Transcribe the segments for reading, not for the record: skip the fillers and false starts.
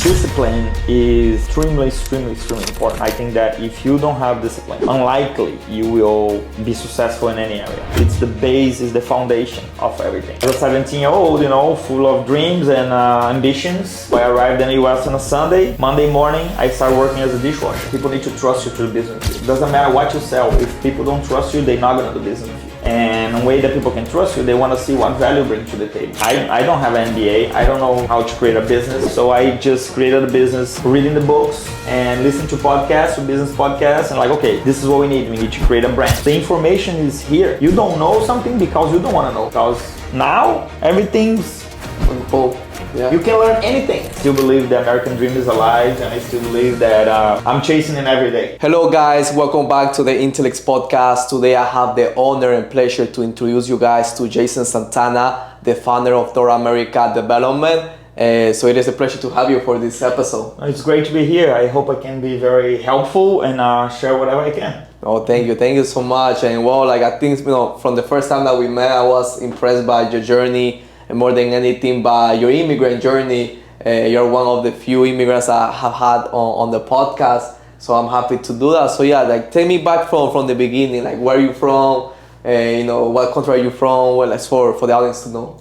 Discipline is extremely important. I think that if you don't have discipline, unlikely you will be successful in any area. It's the base, is the foundation of everything. As a 17-year-old, full of dreams and ambitions, I arrived in the US on a Sunday. Monday morning, I started working as a dishwasher. People need to trust you to do business with you. It doesn't matter what you sell. If people don't trust you, they're not going to do business with you. And the way that people can trust you, they want to see what value you bring to the table. I don't have an MBA. I don't know how to create a business. So I just created a business reading the books and listening to podcasts, to business podcasts, and okay, this is what we need. We need to create a brand. The information is here. You don't know something because you don't want to know. Because now everything's full. Yeah. You can learn anything. I still believe the American dream is alive, and I still believe that I'm chasing it every day. Hello guys, welcome back to the Intellects podcast. Today I have the honor and pleasure to introduce you guys to Jason Santana, the founder of North America Development. So it is a pleasure to have you for this episode. It's great to be here. I hope I can be very helpful and share whatever I can. Oh, thank you so much. And well, I think from the first time that we met, I was impressed by your journey. And more than anything by your immigrant journey. You're one of the few immigrants I have had on the podcast, so I'm happy to do that. So yeah, take me back from the beginning, where are you from, what country are you from, well, for the audience to know.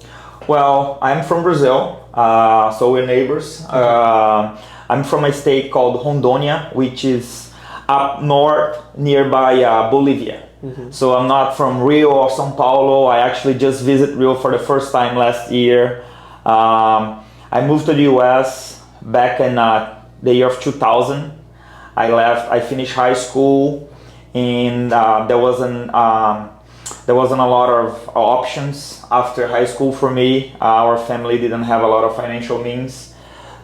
Well, I'm from Brazil, so we're neighbors. I'm from a state called Rondônia, which is up north nearby Bolivia. Mm-hmm. So I'm not from Rio or São Paulo. I actually just visited Rio for the first time last year. I moved to the US back in the year of 2000. I finished high school, and there wasn't a lot of options after high school for me. Our family didn't have a lot of financial means.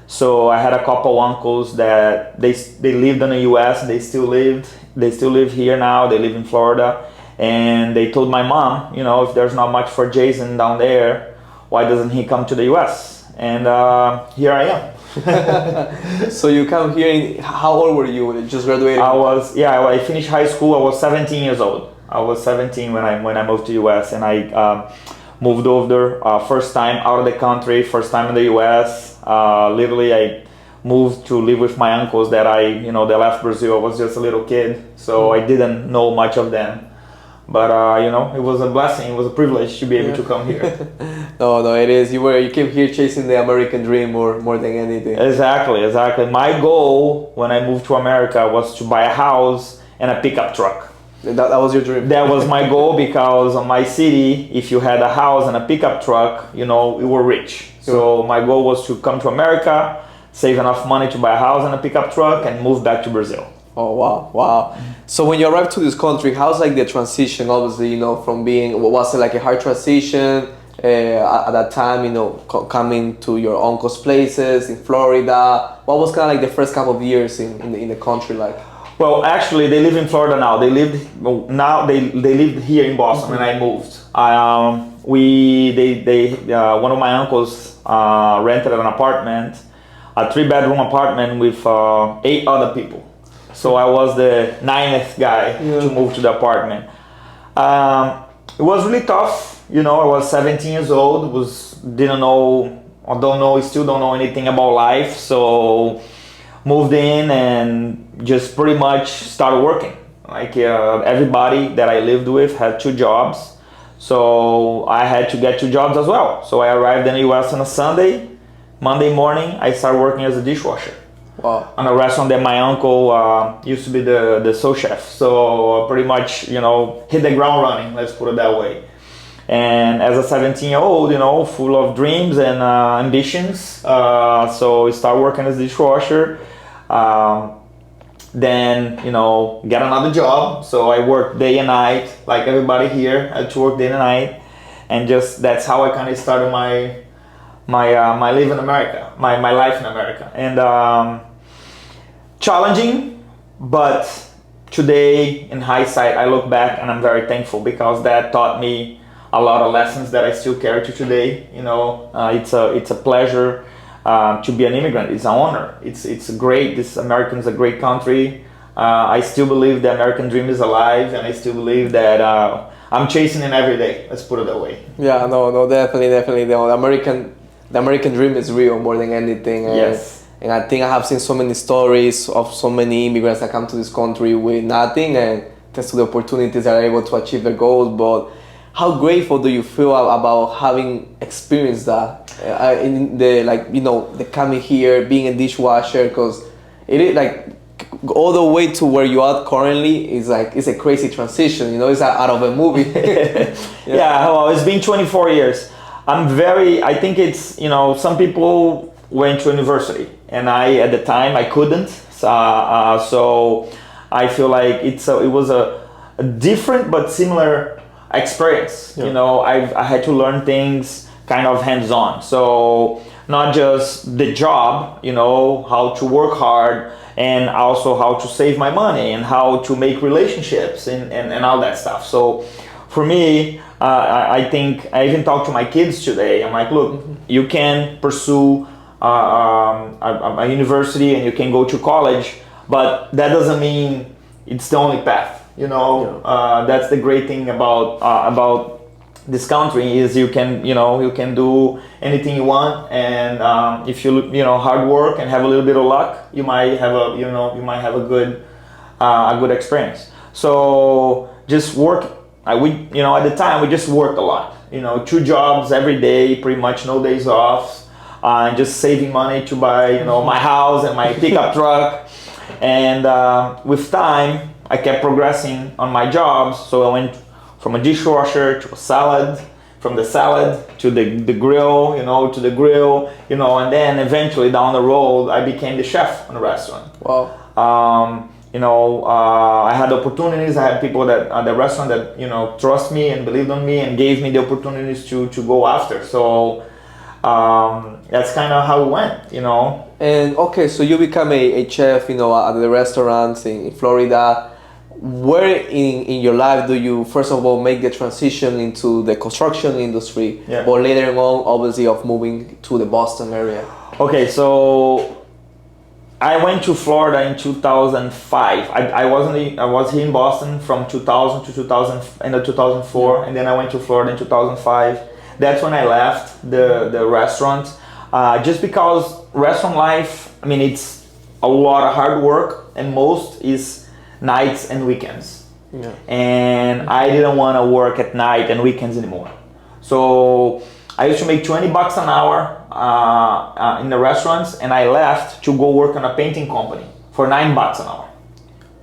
So I had a couple uncles that they lived in the US. They still live here now. They live in Florida, and they told my mom, if there's not much for Jason down there, why doesn't he come to the US? And here I am. So you come here. How old were you? Just graduated? I finished high school. I was 17 years old. I was 17 when I moved to US, and I moved over first time out of the country, first time in the US. Literally, I moved to live with my uncles that they left Brazil. I was just a little kid, so I didn't know much of them. But it was a blessing. It was a privilege to be able to come here. No, it is. You came here chasing the American dream more than anything. Exactly. My goal when I moved to America was to buy a house and a pickup truck. That was your dream. That was my goal, because in my city, if you had a house and a pickup truck, you were rich. So my goal was to come to America, save enough money to buy a house and a pickup truck, and move back to Brazil. Oh, wow. So when you arrived to this country, how's the transition, obviously, from being, was it a hard transition at that time, coming to your uncle's places in Florida? What was kind of the first couple of years in the country like? Well, actually, they live in Florida now. They lived here in Boston when I moved. One of my uncles rented an apartment, a 3-bedroom apartment with 8 other people. So I was the 9th guy to move to the apartment. It was really tough. I was 17 years old. Still don't know anything about life. So moved in and just pretty much started working. Everybody that I lived with had 2 jobs. So I had to get 2 jobs as well. So I arrived in the US on a Sunday. Monday morning, I started working as a dishwasher. Wow. On a restaurant that my uncle used to be the sous chef. So pretty much, hit the ground running, let's put it that way. And as a 17-year-old, full of dreams and ambitions. So I started working as a dishwasher. Then, get another job. So I worked day and night, like everybody here. I had to work day and night. And that's how I kind of started my life in America, my life in America. And challenging, but today in hindsight, I look back and I'm very thankful, because that taught me a lot of lessons that I still carry to today. It's a pleasure to be an immigrant. It's an honor. It's great. America is a great country. I still believe the American dream is alive, and I still believe that I'm chasing it every day. Let's put it that way. Yeah, no, definitely. The American dream is real more than anything. Yes. And I think I have seen so many stories of so many immigrants that come to this country with nothing, and thanks to the opportunities, they are able to achieve their goals. But how grateful do you feel about having experienced that in the, like, you know, the coming here, being a dishwasher? Because it is like all the way to where you are currently is like, it's a crazy transition, you know, it's out of a movie. Yeah, well, it's been 24 years. I think it's, you know, some people went to university and at the time I couldn't. So I feel like it was a different but similar experience. Yeah. You know, I had to learn things kind of hands-on. So not just the job, you know, how to work hard, and also how to save my money and how to make relationships and all that stuff. So for me, I think I even talked to my kids today. I'm like, look, you can pursue a university and you can go to college, but that doesn't mean it's the only path. You know, yeah. That's the great thing about this country is you can do anything you want, and if you hard work and have a little bit of luck, you might have a good experience. So just work. At the time we just worked a lot. 2 jobs every day, pretty much no days off, and just saving money to buy my house and my pickup truck. And with time, I kept progressing on my jobs. So I went from a dishwasher to a salad, from the salad to the grill, to the grill, and then eventually down the road, I became the chef in the restaurant. Wow. I had opportunities. I had people at the restaurant that trust me and believed on me and gave me the opportunities to go after. So that's kind of how it went, And okay, so you become a chef, at the restaurants in Florida. Where in your life do you first of all make the transition into the construction industry, or later on, obviously, of moving to the Boston area? Okay, so I went to Florida in 2005. I was here in Boston from 2000 to 2004, and then I went to Florida in 2005. That's when I left the restaurant, just because restaurant life, it's a lot of hard work, and most is nights and weekends. Yeah. And I didn't want to work at night and weekends anymore. So I used to make $20 an hour in the restaurants, and I left to go work on a painting company for $9 an hour.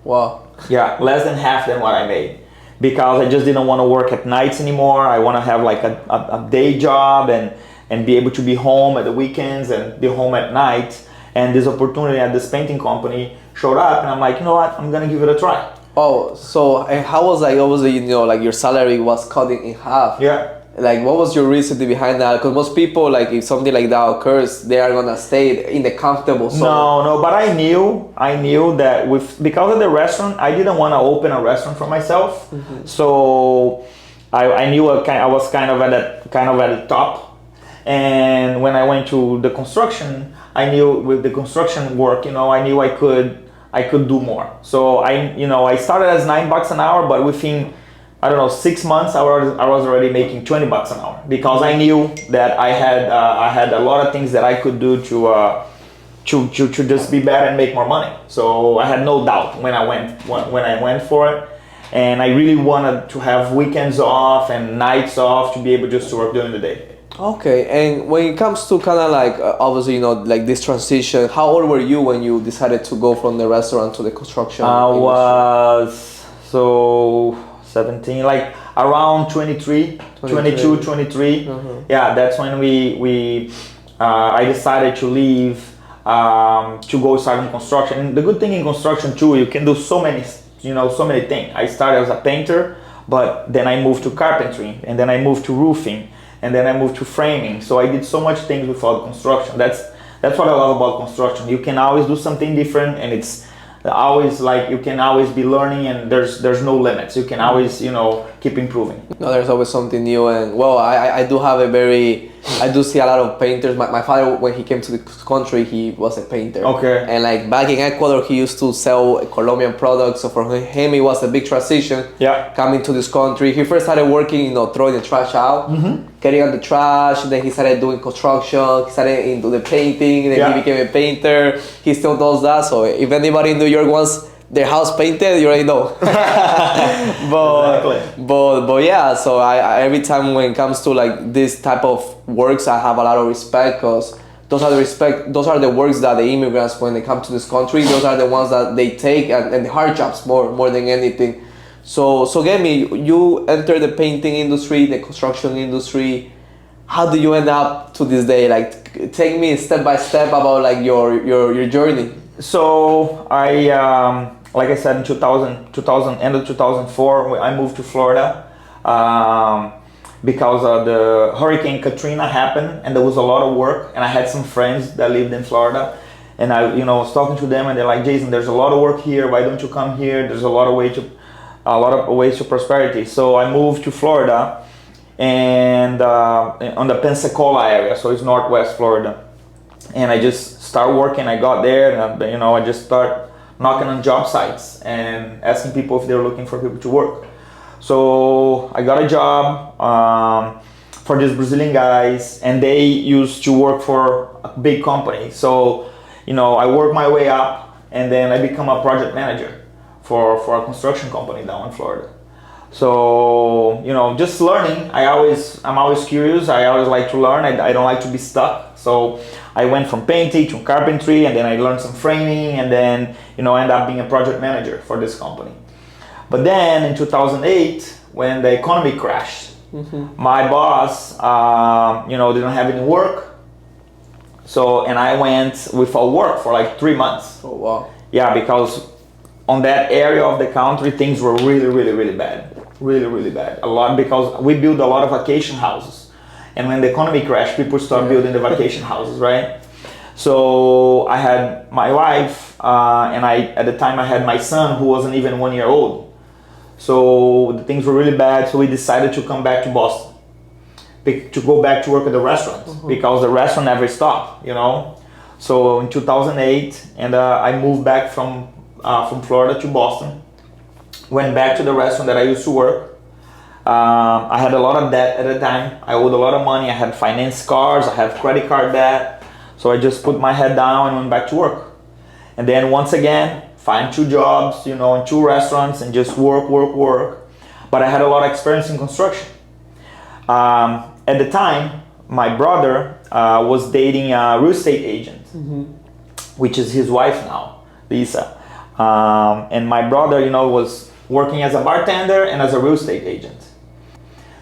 Wow. Yeah, less than half than what I made, because I just didn't want to work at nights anymore. I want to have like a day job and be able to be home at the weekends and be home at night. And this opportunity at this painting company showed up, and I'm like, you know what, I'm gonna give it a try. Oh, so how was obviously, your salary was cut in half. Yeah. Like, what was your reason behind that? Because most people, like, if something like that occurs, they are gonna stay in the comfortable zone. No, but I knew that because of the restaurant, I didn't want to open a restaurant for myself. Mm-hmm. So I knew I was kind of at the top. And when I went to the construction, I knew with the construction work, I knew I could do more. So I started as $9 an hour, but within 6 months, I was already making $20 an hour, because I knew that I had a lot of things that I could do to just be better and make more money. So I had no doubt when I went for it, and I really wanted to have weekends off and nights off to be able just to work during the day. Okay, and when it comes to kind of like obviously like this transition, how old were you when you decided to go from the restaurant to the construction industry? Was 17, like around 22, 23. Mm-hmm. Yeah, that's when I decided to leave to go start in construction. And the good thing in construction too, you can do so many things. I started as a painter, but then I moved to carpentry, and then I moved to roofing, and then I moved to framing. So I did so much things without construction. That's what I love about construction. You can always do something different, and it's always like you can always be learning, and there's no limits. You can always keep improving. No, there's always something new, and well, I do have I do see a lot of painters. My father, when he came to the country, he was a painter. Okay. And like back in Ecuador, he used to sell Colombian products. So for him, it was a big transition. Yeah. Coming to this country, he first started working, throwing the trash out, getting out the trash. And then he started doing construction. He started into the painting. And then he became a painter. He still does that. So if anybody in New York wants their house painted, you already know. but yeah, so I every time when it comes to like this type of works, I have a lot of respect, because those are the works that the immigrants, when they come to this country, those are the ones that they take, and the hard jobs more than anything. So get me, you enter the painting industry, the construction industry. How do you end up to this day? Like, take me step by step about like your journey. So like I said, in 2000, end of 2004, I moved to Florida because of the Hurricane Katrina happened, and there was a lot of work, and I had some friends that lived in Florida, and I was talking to them, and they're like, Jason, there's a lot of work here. Why don't you come here? There's a lot of ways to prosperity. So I moved to Florida, and on the Pensacola area, so it's Northwest Florida, and I just started working. I got there, and I just start knocking on job sites and asking people if they're looking for people to work. So I got a job for these Brazilian guys, and they used to work for a big company. So, I worked my way up, and then I become a project manager for a construction company down in Florida. So, just learning. I'm always curious. I always like to learn. I don't like to be stuck. So I went from painting to carpentry, and then I learned some framing, and then, end up being a project manager for this company. But then in 2008, when the economy crashed, my boss, didn't have any work. So, and I went without work for like 3 months. Oh, wow. Yeah, because on that area of the country, things were really, really, really bad. Really, really bad. A lot, because we build a lot of vacation houses. And when the economy crashed, people start building the vacation houses, right? So I had my wife, and at the time I had my son, who wasn't even 1 year old. So the things were really bad. So we decided to come back to Boston, to go back to work at the restaurant, because the restaurant never stopped, So in 2008, and I moved back from Florida to Boston. Went back to the restaurant that I used to work. I had a lot of debt at the time. I owed a lot of money. I had finance cars. I had credit card debt. So I just put my head down and went back to work. And then once again, find 2 jobs, in 2 restaurants, and just work. But I had a lot of experience in construction. At the time, my brother was dating a real estate agent, which is his wife now, Lisa. And my brother, was working as a bartender and as a real estate agent.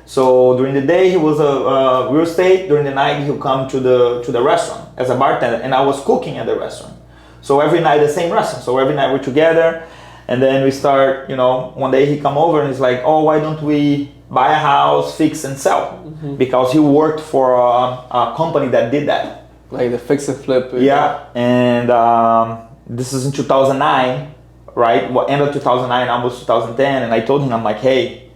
So during the day he was a real estate. During the night he'll come to the restaurant as a bartender, and I was cooking at the restaurant. So every night the same restaurant. So every night we're together, and then we start. One day he come over and he's like, "Oh, why don't we buy a house, fix and sell?" Because he worked for a company that did that, like the fix and flip. Yeah, and this is in 2009. Right, end of 2009, almost 2010, and I told him, I'm like, hey,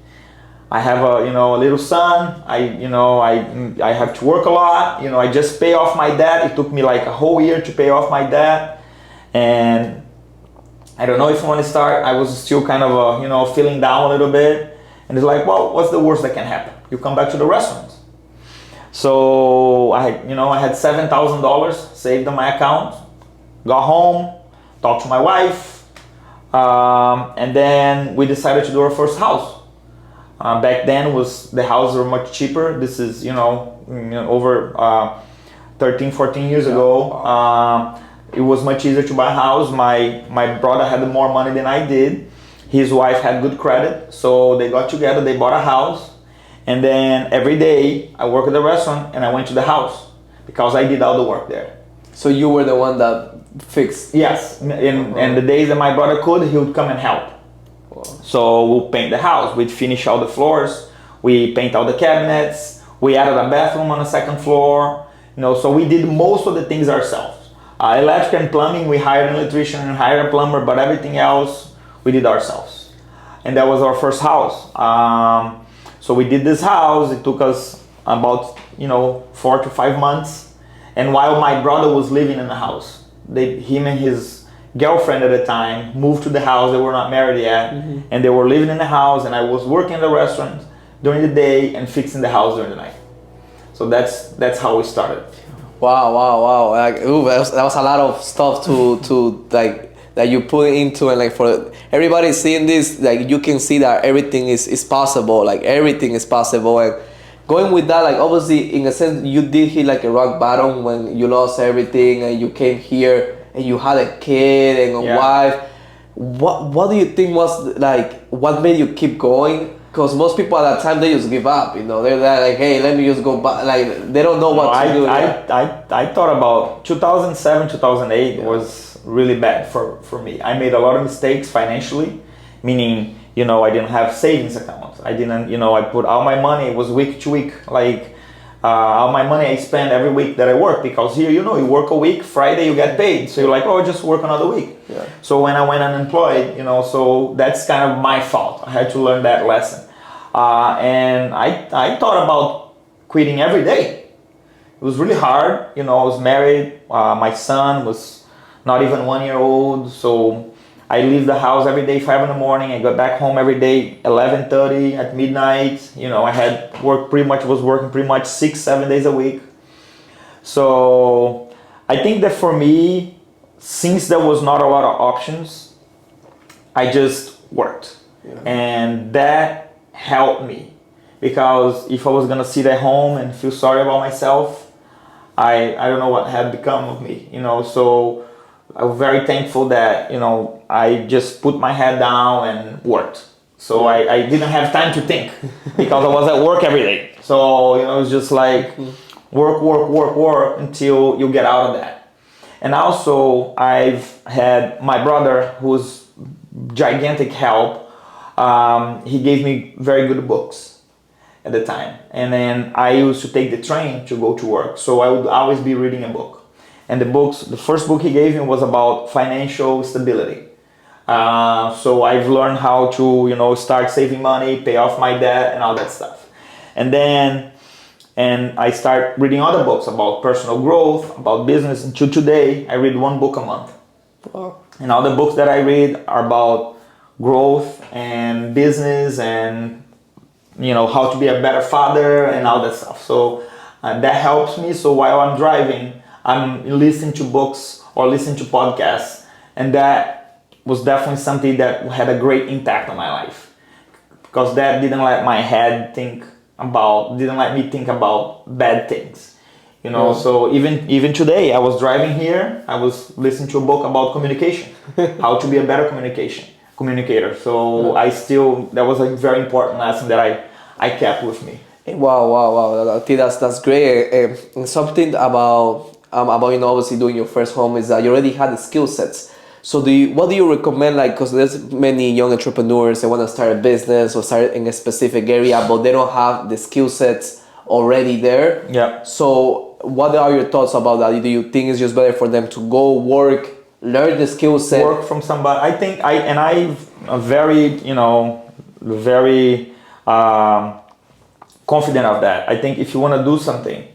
I have a little son. I have to work a lot. I just pay off my debt. It took me like a whole year to pay off my debt, and I don't know if I want to start. I was still kind of feeling down a little bit, and it's like, well, what's the worst that can happen? You come back to the restaurant. So I had $7,000 saved on my account. Got home, talked to my wife. And then we decided to do our first house. Back then the houses were much cheaper. This is over 13, 14 years ago. It was much easier to buy a house. My brother had more money than I did. His wife had good credit, so they got together, they bought a house, and then every day I worked at the restaurant and I went to the house because I did all the work there. So you were the one that fixed? Yes, and the days that my brother could, he would come and help. Wow. So we'll paint the house, we'd finish all the floors, we paint all the cabinets, we added a bathroom on the second floor, so we did most of the things ourselves. Electric and plumbing, we hired an electrician and hired a plumber, but everything else we did ourselves. and that was our first house. So we did this house. It took us about 4 to 5 months, and while my brother was living in the house, him and his girlfriend at the time moved to the house. They were not married yet, and they were living in the house, and I was working in the restaurant during the day and fixing the house during the night. So that's how we started. Wow! Like, that was a lot of stuff to like that you put into, and like for everybody seeing this, like you can see that everything is possible. Like everything is possible, and going with that, like obviously in a sense you did hit like a rock bottom when you lost everything and you came here and you had a kid and a wife. What do you think was like what made you keep going? Because most people at that time, they just give up, They're like, hey, let me just go back. Like, they don't know what to do. I thought about 2007, 2008 was really bad for me. I made a lot of mistakes financially, meaning, I didn't have savings accounts. I didn't, I put all my money, it was week to week. Like, all my money I spend every week that I work, because here, you work a week, Friday you get paid. So you're like, oh, just work another week. Yeah. So when I went unemployed, so that's kind of my fault. I had to learn that lesson. And I thought about quitting every day. It was really hard. I was married. My son was not even 1 year old. So I leave the house every day, 5 in the morning. I got back home every day, 11:30 at midnight. I had was working pretty much 6-7 days a week. So I think that for me, since there was not a lot of options, I just worked. And that helped me, because if I was gonna sit at home and feel sorry about myself, I don't know what had become of me. So I was very thankful that I just put my head down and worked. So I didn't have time to think because I was at work every day. So it was just like work until you get out of that. And also I've had my brother, who's gigantic help. He gave me very good books at the time, and then I used to take the train to go to work, so I would always be reading a book. And the first book he gave me was about financial stability. So I've learned how to start saving money, pay off my debt and all that stuff. And I start reading other books about personal growth, about business. Until today, I read 1 book a month. Wow. And all the books that I read are about growth and business and how to be a better father and all that stuff. So that helps me. So while I'm driving, I'm listening to books or listening to podcasts, and that was definitely something that had a great impact on my life, because that didn't let me think about bad things. So even today, I was driving here, I was listening to a book about communication, how to be a better communicator. So that was a very important lesson that I kept with me. Wow. I think that's great. And something about obviously doing your first home is that you already had the skill sets. So what do you recommend, like, because there's many young entrepreneurs that want to start a business or start in a specific area, but they don't have the skill sets already there. Yeah. So what are your thoughts about that? Do you think it's just better for them to go work, learn the skill set? Work from somebody. I think I'm very, very confident of that. I think if you want to do something,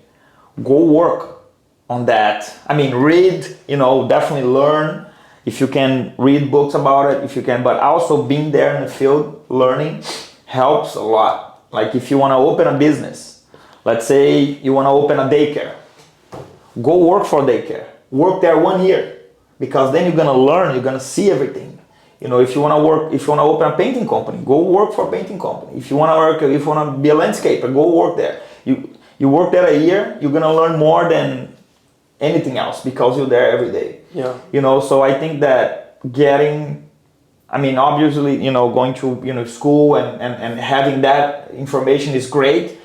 go work on that. I mean, read, definitely learn. If you can read books about it, if you can, but also being there in the field, learning helps a lot. Like if you want to open a business, let's say you want to open a daycare, go work for daycare. Work there 1 year, because then you're going to learn, you're going to see everything. If you want to open a painting company, go work for a painting company. If you want to be a landscaper, go work there. You work there a year, you're going to learn more than anything else, because you're there every day. Yeah. So I think that obviously, going to school and having that information is great.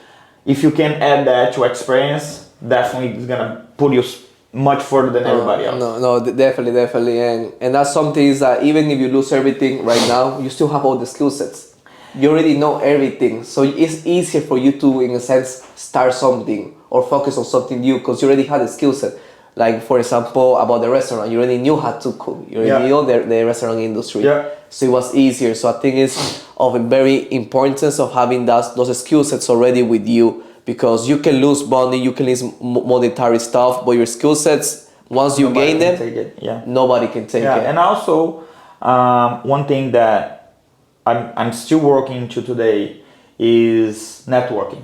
If you can add that to experience, definitely it's gonna put you much further than everybody else. No, definitely. And that's something is that even if you lose everything right now, you still have all the skill sets. You already know everything. So it's easier for you to, in a sense, start something or focus on something new, because you already have the skill set. like for example about the restaurant, you already knew how to cook, you already knew the restaurant industry, so it was easier. So I think it's of a very importance of having those skill sets already with you, because you can lose money, you can lose monetary stuff, but your skill sets, once you gain them, nobody can take it. And also one thing that I'm still working to today is networking.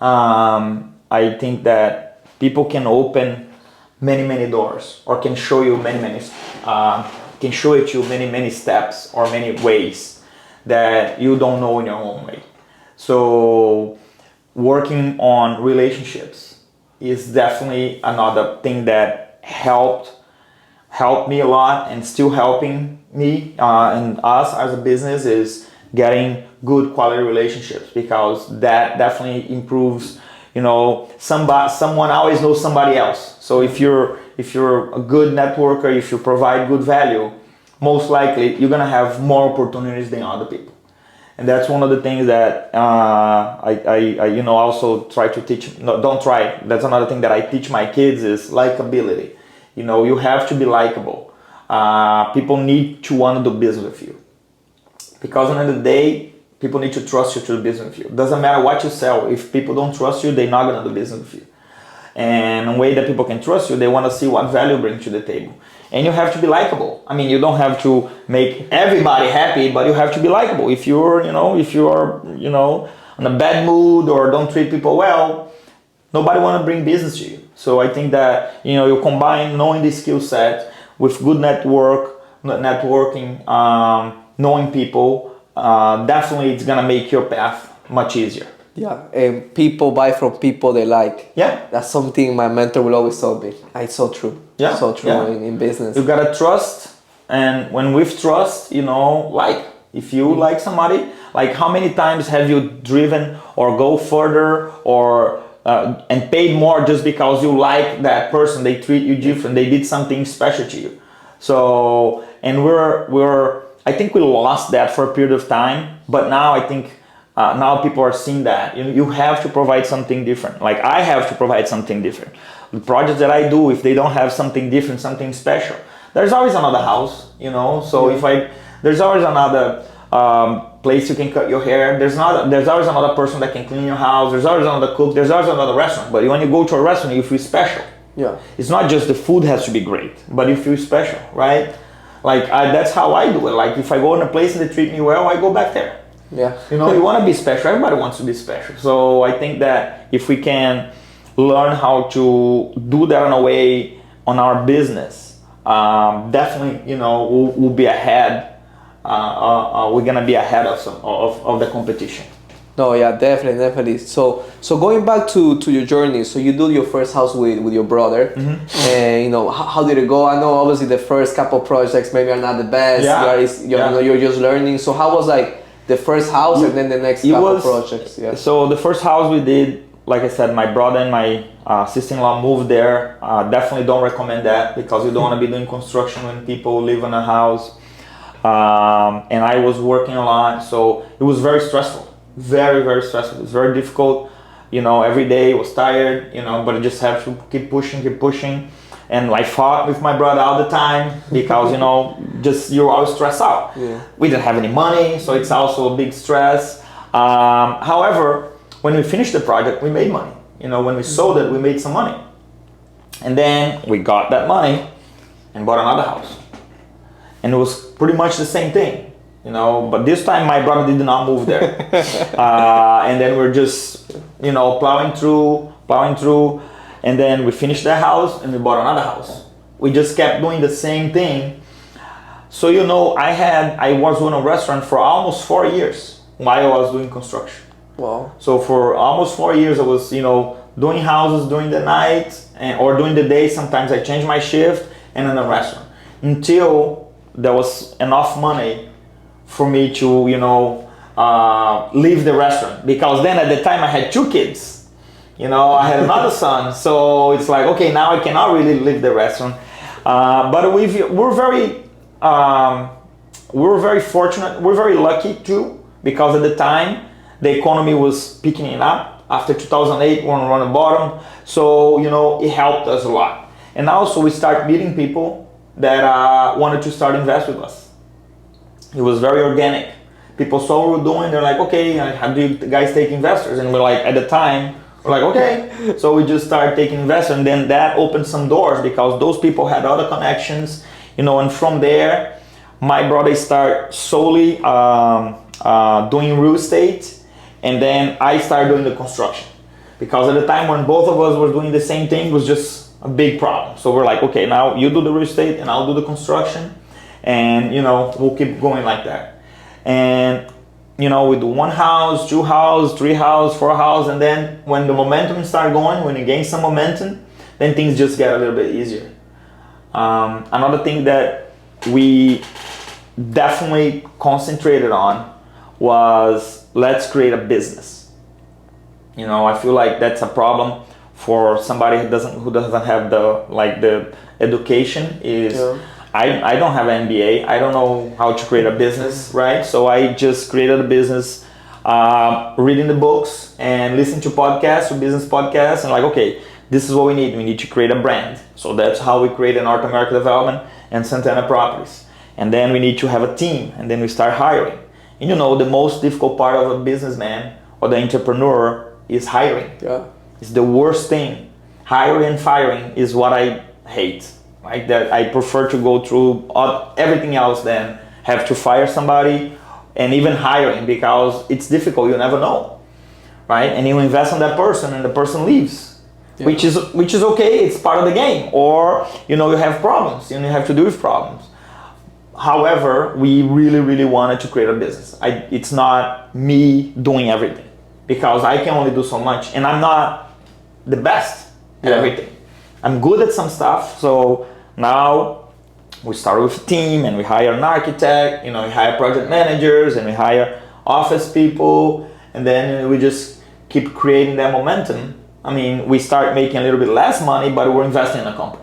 I think that people can open many doors, or can show you many steps or many ways that you don't know in your own way. So working on relationships is definitely another thing that helped me a lot, and still helping me and us as a business, is getting good quality relationships, because that definitely improves, someone always knows somebody else. So if you're a good networker, if you provide good value, most likely you're gonna have more opportunities than other people. And that's one of the things that I also try to teach. No, don't try. That's another thing that I teach my kids is likability. You have to be likable. People need to want to do business with you, because at the end of the day, people need to trust you to do business with you. Doesn't matter what you sell. If people don't trust you, they're not going to do business with you. And a way that people can trust you, they want to see what value you bring to the table. And you have to be likable. I mean, you don't have to make everybody happy, but you have to be likable. If you're in a bad mood or don't treat people well, nobody want to bring business to you. So I think that, you combine knowing the skill set with good networking, knowing people, definitely it's going to make your path much easier. Yeah, and people buy from people they like. Yeah. That's something my mentor will always tell me. It's so true. Yeah. So true in business. You gotta trust, and when with trust, if you like somebody, like how many times have you driven or go further or and paid more just because you like that person, they treat you different, they did something special to you. So, and I think we lost that for a period of time, but now I think now people are seeing that you have to provide something different. Like I have to provide something different. The projects that I do, if they don't have something different, something special, there's always another house, So there's always another place you can cut your hair. There's always another person that can clean your house. There's always another cook. There's always another restaurant. But when you go to a restaurant, you feel special. Yeah. It's not just the food has to be great, but you feel special, right? Like that's how I do it. Like if I go in a place and they treat me well, I go back there. Yeah. You want to be special. Everybody wants to be special. So I think that if we can learn how to do that in a way on our business, definitely, we'll be ahead. We're gonna be ahead of the competition. No, yeah, definitely. So going back to your journey, so you do your first house with your brother, and how did it go? I know obviously the first couple projects maybe are not the best. You're just learning. So how was like the first house and then the next couple projects? Yeah. So the first house we did, like I said, my brother and my sister-in-law moved there. Definitely don't recommend that, because you don't want to be doing construction when people live in a house. And I was working a lot, so it was very stressful. Very, very stressful. It was very difficult. Every day I was tired, but I just have to keep pushing. And I fought with my brother all the time because, you're always stressed out. Yeah. We didn't have any money, so it's also a big stress. However, when we finished the project, we made money. When we sold it, we made some money. And then we got that money and bought another house. And it was pretty much the same thing, but this time my brother did not move there. And then we're just, plowing through. And then we finished that house and we bought another house. We just kept doing the same thing. So, I was in a restaurant for almost 4 years while I was doing construction. Wow. So for almost 4 years, I was, doing houses during the night or during the day. Sometimes I changed my shift and in a restaurant until there was enough money for me to, leave the restaurant. Because then at the time I had 2 kids. I had another son. So it's like, okay, now I cannot really leave the restaurant. But we're very fortunate. We're very lucky too, because at the time the economy was picking it up. After 2008, we were on the bottom. So, it helped us a lot. And also we start meeting people that wanted to start invest with us. It was very organic. People saw what we were doing. They're like, okay, how do you guys take investors? And we're like, at the time, we're like, okay. So we just started taking investors, and then that opened some doors because those people had other connections, and from there, my brother started solely doing real estate, and then I started doing the construction. Because at the time when both of us were doing the same thing, it was just a big problem. So we're like, okay, now you do the real estate and I'll do the construction, and we'll keep going like that. And we do 1 house, 2 house, 3 house, 4 house, and then when the momentum start going, when you gain some momentum, then things just get a little bit easier. Another thing that we definitely concentrated on was, let's create a business. I feel like that's a problem for somebody who doesn't have the education. I don't have an MBA. I don't know how to create a business, right? So I just created a business, reading the books and listening to podcasts, or business podcasts, and okay, this is what we need. We need to create a brand. So that's how we created North America Development and Santana Properties. And then we need to have a team, and then we start hiring. And the most difficult part of a businessman or the entrepreneur is hiring. Yeah. It's the worst thing. Hiring and firing is what I hate. Right? That I prefer to go through everything else than have to fire somebody, and even hiring, because it's difficult. You never know, right? And you invest in that person, and the person leaves, which is okay. It's part of the game. Or you have problems, and you have to deal with problems. However, we really, really wanted to create a business. It's not me doing everything, because I can only do so much, and I'm not the best at everything. I'm good at some stuff. So now we start with a team, and we hire an architect, we hire project managers, and we hire office people, and then we just keep creating that momentum. We start making a little bit less money, but we're investing in a company.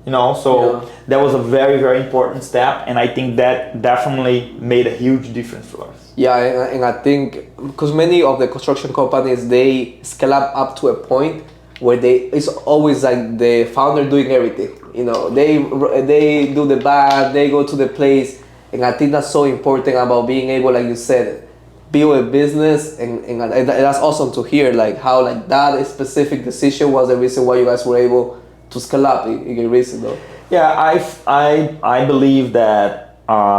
That was a very, very important step, and I think that definitely made a huge difference for us. Yeah, and I think because many of the construction companies, they scale up to a point where it's always like the founder doing everything. They do the bath, they go to the place, and I think that's so important about being able, like you said, build a business, and that's awesome to hear how that specific decision was the reason why you guys were able to scale up in a reason though. Yeah, I believe that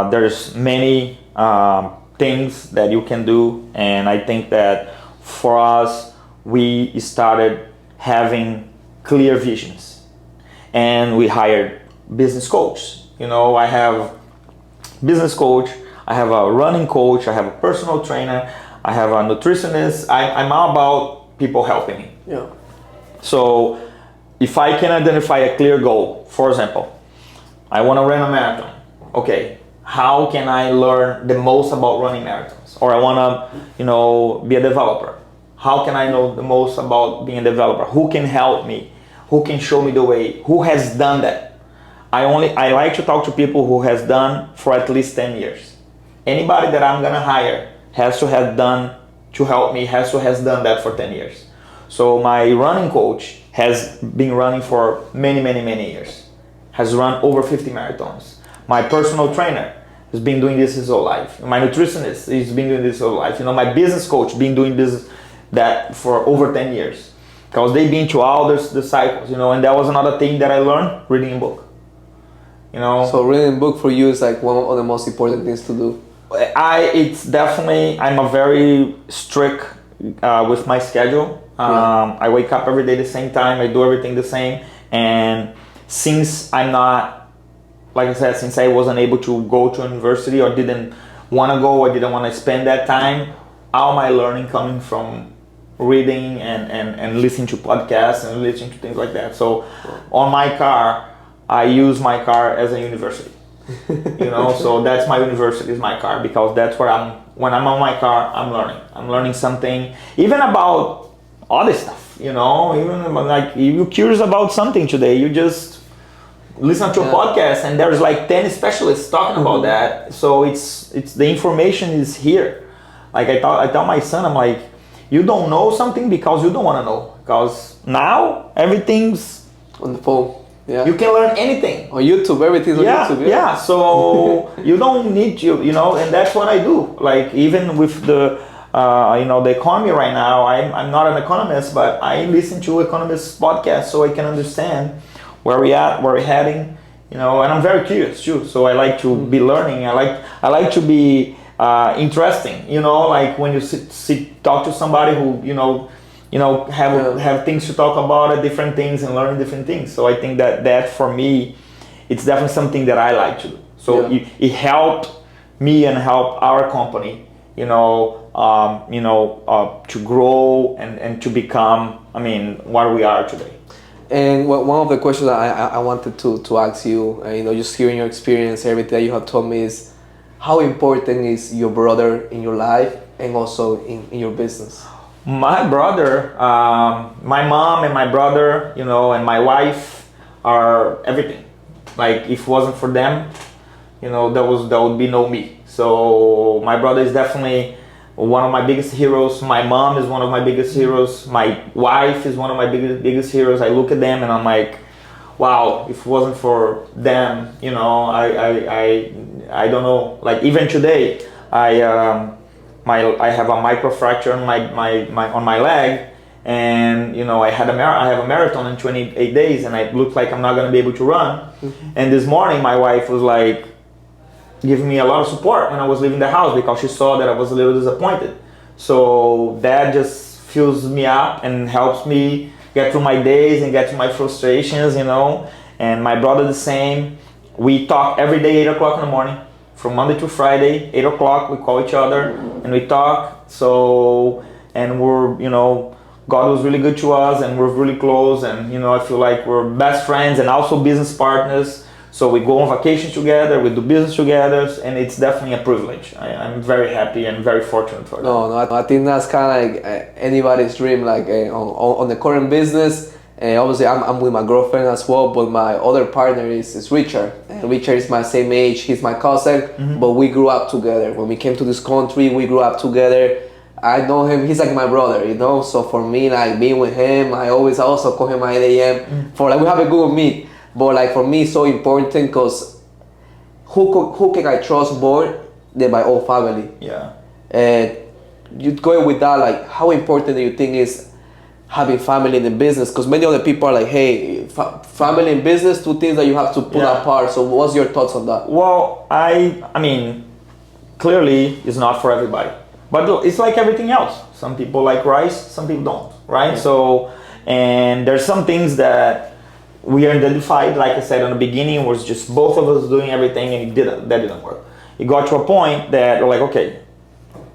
there's many things that you can do, and I think that for us, we started having clear visions, and we hired business coach. I have business coach, I have a running coach, I have a personal trainer, I have a nutritionist. I'm all about people helping me. Yeah. So if I can identify a clear goal, for example, I want to run a marathon. Okay, how can I learn the most about running marathons? Or I want to, be a developer. How can I know the most about being a developer? Who can help me? Who can show me the way? Who has done that? I like to talk to people who has done for at least 10 years. Anybody that I'm gonna hire has to have done to help me, has done that for 10 years. So my running coach has been running for many, many, many years. Has run over 50 marathons. My personal trainer has been doing this his whole life. My nutritionist has been doing this his whole life. My business coach been doing that for over 10 years. Because they've been through all the cycles, and that was another thing that I learned reading a book. So reading a book for you is one of the most important things to do. It's definitely, I'm a very strict with my schedule. I wake up every day the same time, I do everything the same, and since I'm not, like I said, since I wasn't able to go to university or didn't want to go, or didn't want to spend that time, all my learning coming from reading and listening to podcasts and listening to things like that. So on my car, I use my car as a university. So that's my university, is my car, because that's where when I'm on my car, I'm learning something, even about other stuff, even you're curious about something today, you just listen to a podcast, and there's 10 specialists talking about that. So it's the information is here. I tell my son, I'm like, you don't know something because you don't want to know, because now everything's on the phone. Yeah. You can learn anything On YouTube, everything's on YouTube. yeah. So you don't need to, and that's what I do. Like even with the, the economy right now, I'm not an economist, but I listen to economists podcasts so I can understand where we at, where we're heading, and I'm very curious too. So I like to be learning. I like to be interesting. Like when you talk to somebody who have things to talk about, different things, and learn different things. So I think that for me, it's definitely something that I like to do. So it helped me and help our company, to grow and to become, what we are today. And one of the questions I wanted to ask you, just hearing your experience, everything that you have told me is, how important is your brother in your life and also in your business? My brother, my mom and my brother, and my wife are everything. Like if it wasn't for them, there would be no me. So my brother is definitely one of my biggest heroes. My mom is one of my biggest heroes. My wife is one of my biggest heroes. I look at them and I'm like, wow, if it wasn't for them, I don't know. Like even today, I have a microfracture on my leg, and I have a marathon in 28 days, and I look like I'm not gonna be able to run. Mm-hmm. And this morning, my wife was like giving me a lot of support when I was leaving the house because she saw that I was a little disappointed. So that just fills me up and helps me get through my days and get through my frustrations, And my brother the same. We talk every day 8 o'clock in the morning. From Monday to Friday, 8 o'clock, we call each other and we talk. So, and we're, God was really good to us and we're really close. And, I feel like we're best friends and also business partners. So we go on vacation together, we do business together, and it's definitely a privilege. I'm very happy and very fortunate for that. No, I think that's kind of like anybody's dream, like on the current business. Obviously, I'm with my girlfriend as well, but my other partner is Richard. And Richard is my same age. He's my cousin, mm-hmm. but we grew up together. When we came to this country, we grew up together. I know him. He's like my brother, So for me, like being with him, I also call him at 8 a.m. Mm-hmm. For like we have a good meet. But like for me, it's so important because who can I trust more than my own family? Yeah. And you going with that, like how important do you think is having family in the business? Because many other people are like, hey, family and business, two things that you have to put apart. So what's your thoughts on that? Well, I mean, clearly it's not for everybody. But it's like everything else. Some people like rice, some people don't, right? Yeah. So, and there's some things that we identified, like I said in the beginning, was just both of us doing everything and that didn't work. It got to a point that we're like, okay,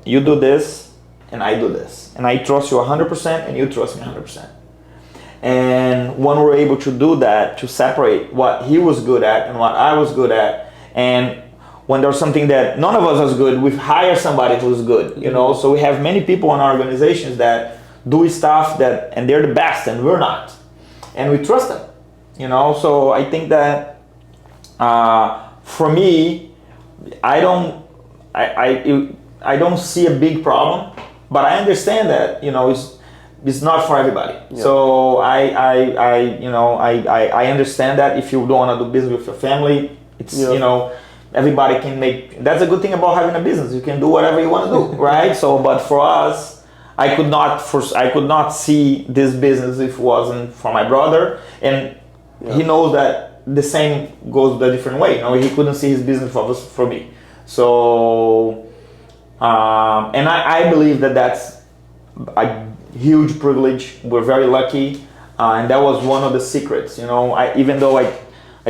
you do this and I do this. And I trust you 100% and you trust me 100%. And when we're able to do that, to separate what he was good at and what I was good at, and when there's something that none of us is good, we hire somebody who's good, So we have many people in our organizations that do stuff and they're the best and we're not. And we trust them. So I think that for me, I don't see a big problem, but I understand that it's not for everybody. Yeah. So I understand that if you don't want to do business with your family, it's everybody can make. That's a good thing about having a business. You can do whatever you want to do, right? So, but for us, I could not see this business if it wasn't for my brother and. Yeah. He knows that the same goes the different way. He couldn't see his business for me. So, and I believe that that's a huge privilege. We're very lucky, and that was one of the secrets. Even though I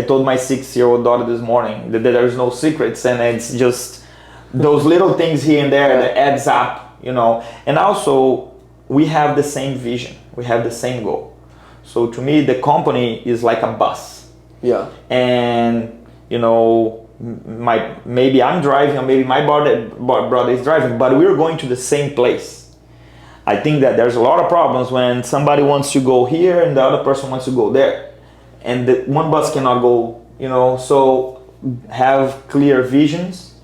told my 6-year-old daughter this morning that there's no secrets, and it's just those little things here and there that adds up. And also we have the same vision. We have the same goal. So to me, the company is like a bus. Yeah. And maybe I'm driving, or maybe my brother is driving, but we're going to the same place. I think that there's a lot of problems when somebody wants to go here and the other person wants to go there, and the one bus cannot go. So have clear visions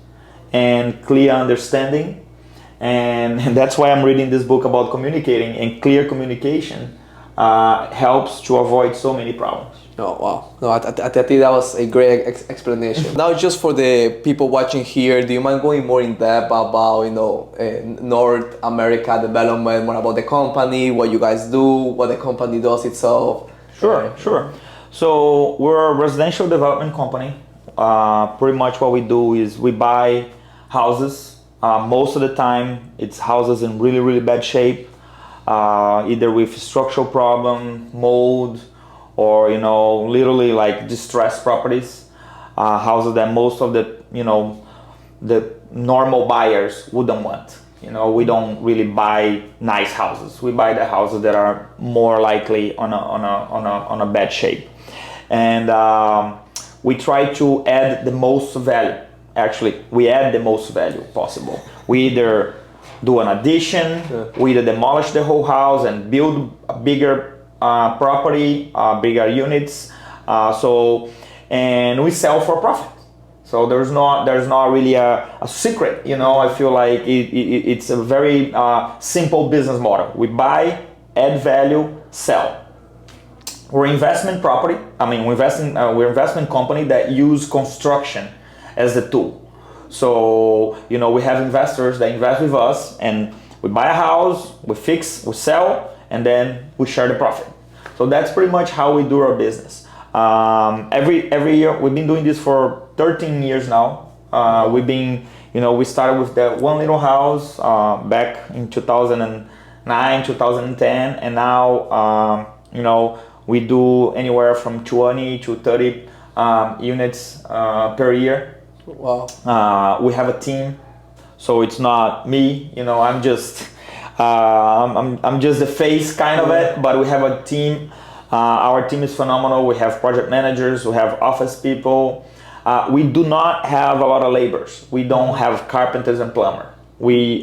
and clear understanding, and that's why I'm reading this book about communicating, and clear communication helps to avoid so many problems. Oh wow! No, I think that was a great explanation. Now, just for the people watching here, do you mind going more in depth about North America development, more about the company, what you guys do, what the company does itself? Sure. So we're a residential development company. Pretty much what we do is we buy houses. Most of the time, it's houses in really, really bad shape, either with structural problem, mold, or literally like distressed properties, houses that most of the normal buyers wouldn't want. We don't really buy nice houses. We buy the houses that are more likely on a bad shape, and we try to add the most value. Actually, we add the most value possible. We either do an addition, we either demolish the whole house and build a bigger property, bigger units, and we sell for profit. So there's not really a secret. I feel like it's a very simple business model. We buy, add value, sell. We're investment property. We're investment company that use construction as the tool. So we have investors that invest with us, and we buy a house, we fix, we sell, and then we share the profit. So that's pretty much how we do our business. Every year, we've been doing this for 13 years now. We started with that one little house back in 2009, 2010, and now we do anywhere from 20 to 30 units per year. Wow. We have a team, so it's not me. I'm just the face kind of it, but we have a team. Our team is phenomenal. We have project managers, we have office people. We do not have a lot of laborers. We don't have carpenters and plumber.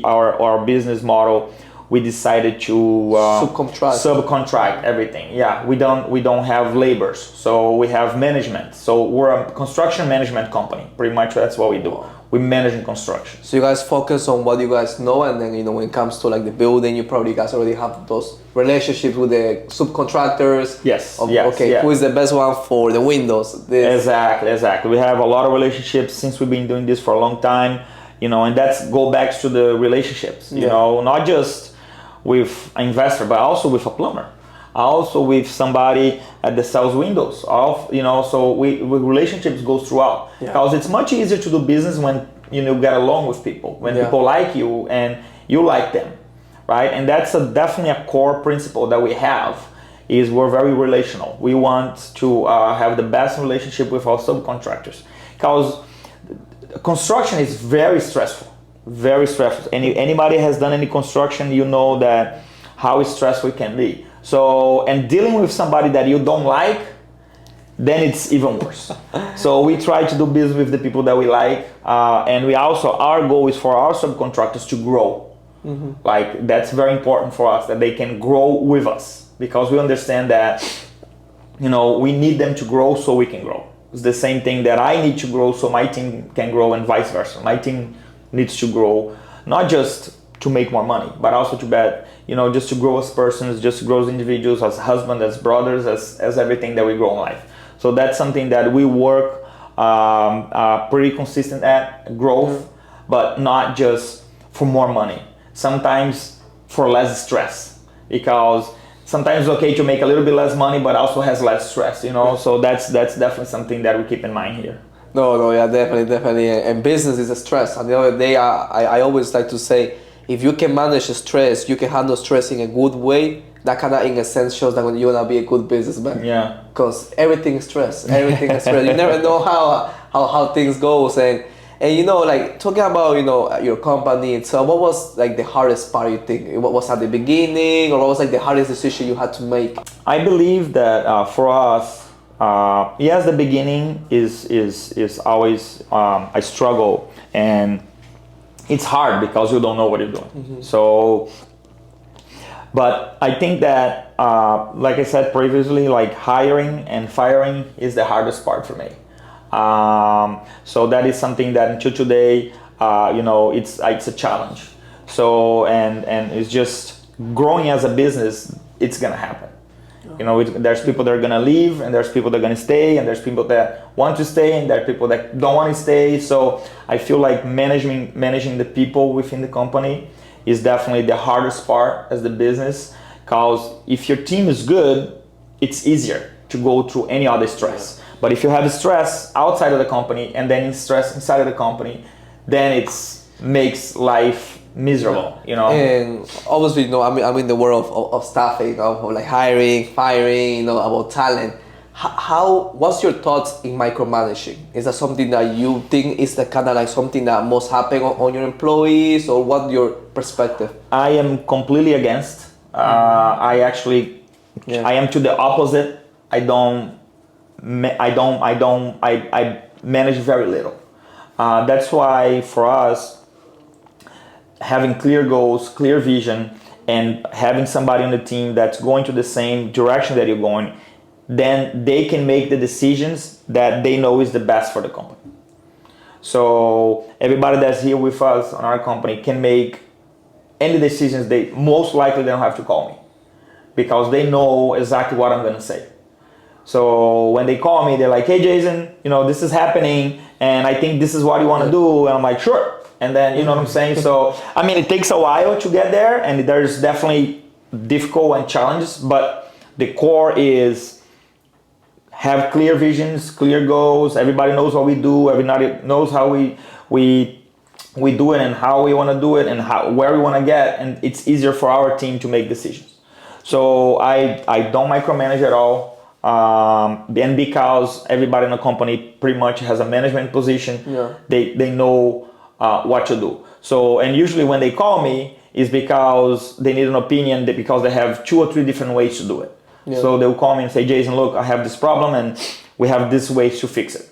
Our business model, we decided to subcontract everything. Yeah, we don't have laborers, so we have management. So we're a construction management company. Pretty much that's what we do. We manage in construction. So you guys focus on what you guys know, and then when it comes to like the building, you guys already have those relationships with the subcontractors. Yes. Who is the best one for the windows? Exactly. We have a lot of relationships since we've been doing this for a long time. And that's go back to the relationships. Not just with an investor, but also with a plumber, also with somebody that sells windows. So relationships goes throughout, because it's much easier to do business when you get along with people, when people like you and you like them, right? And that's definitely a core principle that we have. Is we're very relational. We want to have the best relationship with our subcontractors, because construction is very stressful. Very stressful. Anybody has done any construction, that how stressful it can be. So, and dealing with somebody that you don't like, then it's even worse. So we try to do business with the people that we like, and our goal is for our subcontractors to grow. Mm-hmm. Like that's very important for us, that they can grow with us, because we understand that we need them to grow so we can grow. It's the same thing that I need to grow so my team can grow, and vice versa. My team needs to grow, not just to make more money, but also just to grow as persons, just to grow as individuals, as husbands, as brothers, as everything that we grow in life. So that's something that we work pretty consistent at, growth, but not just for more money. Sometimes for less stress, because sometimes it's okay to make a little bit less money, but also has less stress, So that's definitely something that we keep in mind here. No, yeah, definitely. And business is a stress. And the other day, I always like to say, if you can manage stress, you can handle stress in a good way. That kind of, in a sense, shows that you're gonna be a good businessman. Yeah. Because everything is stress. Everything is stress. You never know how things goes. And like talking about your company itself, what was like the hardest part, you think? What was at the beginning, or what was like the hardest decision you had to make? I believe that for us. Yes, the beginning is always a struggle, and it's hard because you don't know what you're doing. Mm-hmm. So, but I think that, like I said previously, like hiring and firing is the hardest part for me. So that is something that until today, it's a challenge. So and it's just growing as a business, it's gonna happen. You know, there's people that are gonna leave, and there's people that are gonna stay, and there's people that want to stay, and there are people that don't want to stay. So I feel like managing the people within the company is definitely the hardest part as the business, because if your team is good, it's easier to go through any other stress. But if you have stress outside of the company and then stress inside of the company, then it's makes life miserable, you know. And obviously, you know, I'm in the world of staffing, of like hiring, firing, you know, about talent. What's your thoughts in micromanaging? Is that something that you think is the kind of like something that must happen on your employees, or what's your perspective? I am completely against. I actually, I am to the opposite. I manage very little. That's why for us, having clear goals, clear vision, and having somebody on the team that's going to the same direction that you're going, then they can make the decisions that they know is the best for the company. So everybody that's here with us on our company can make any decisions. They most likely they don't have to call me, because they know exactly what I'm going to say. So when they call me, they're like, "Hey Jason, you know, this is happening and I think this is what you want to do." And I'm like, "Sure." And then, you know what I'm saying? So, I mean, it takes a while to get there, and there's definitely difficult and challenges, but the core is have clear visions, clear goals. Everybody knows what we do. Everybody knows how we do it and how we want to do it and where we want to get. And it's easier for our team to make decisions. So I don't micromanage at all. And because everybody in the company pretty much has a management position, they know what to do. So, and usually when they call me is because they need an opinion, because they have 2 or 3 different ways to do it. So they'll call me and say, "Jason, look, I have this problem and we have this ways to fix it.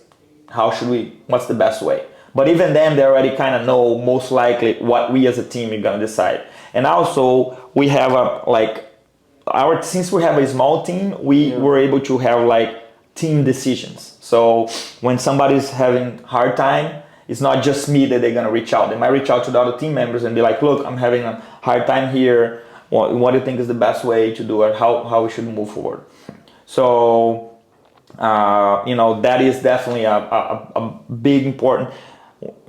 What's the best way?" But even then, they already kind of know most likely what we as a team are gonna decide. And also we have since we have a small team, we were able to have like team decisions. So when somebody's having hard time, it's not just me that they're gonna reach out. They might reach out to the other team members and be like, "Look, I'm having a hard time here. What do you think is the best way to do it? How we should move forward?" So, you know, that is definitely a big important.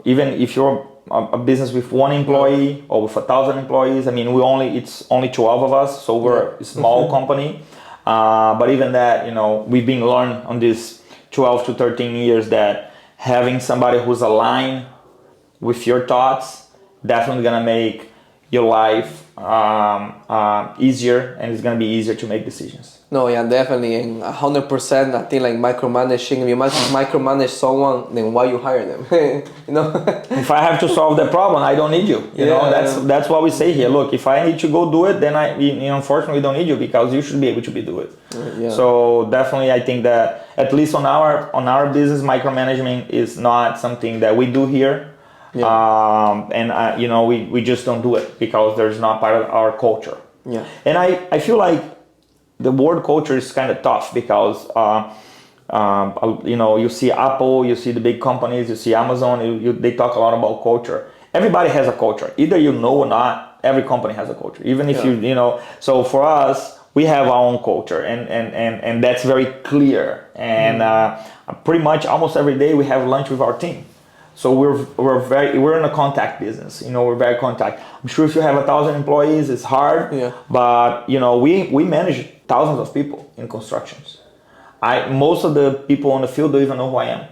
Even if you're a business with 1 employee or with 1,000 employees, I mean, it's only 12 of us, so we're a small company. But even that, you know, we've been learning on these 12 to 13 years that having somebody who's aligned with your thoughts definitely gonna make your life easier, and it's gonna be easier to make decisions. No, yeah, definitely, and 100%. I think like micromanaging. If you micromanage someone, then why you hire them? You know. If I have to solve the problem, I don't need you. You know, that's what we say here. Look, if I need to go do it, then unfortunately don't need you, because you should be able to do it. So definitely, I think that at least on our business, micromanagement is not something that we do here. And you know, we just don't do it because there's not part of our culture. And I feel like the word culture is kind of tough, because you know, you see Apple, you see the big companies, you see Amazon, they talk a lot about culture. Everybody has a culture, either you know or not. Every company has a culture, even if you know. So for us, we have our own culture, and that's very clear. And pretty much almost every day we have lunch with our team. So we're in a contact business. You know, we're very contact. I'm sure if you have 1,000 employees, it's hard. But you know, we manage thousands of people in constructions. Most of the people on the field don't even know who I am,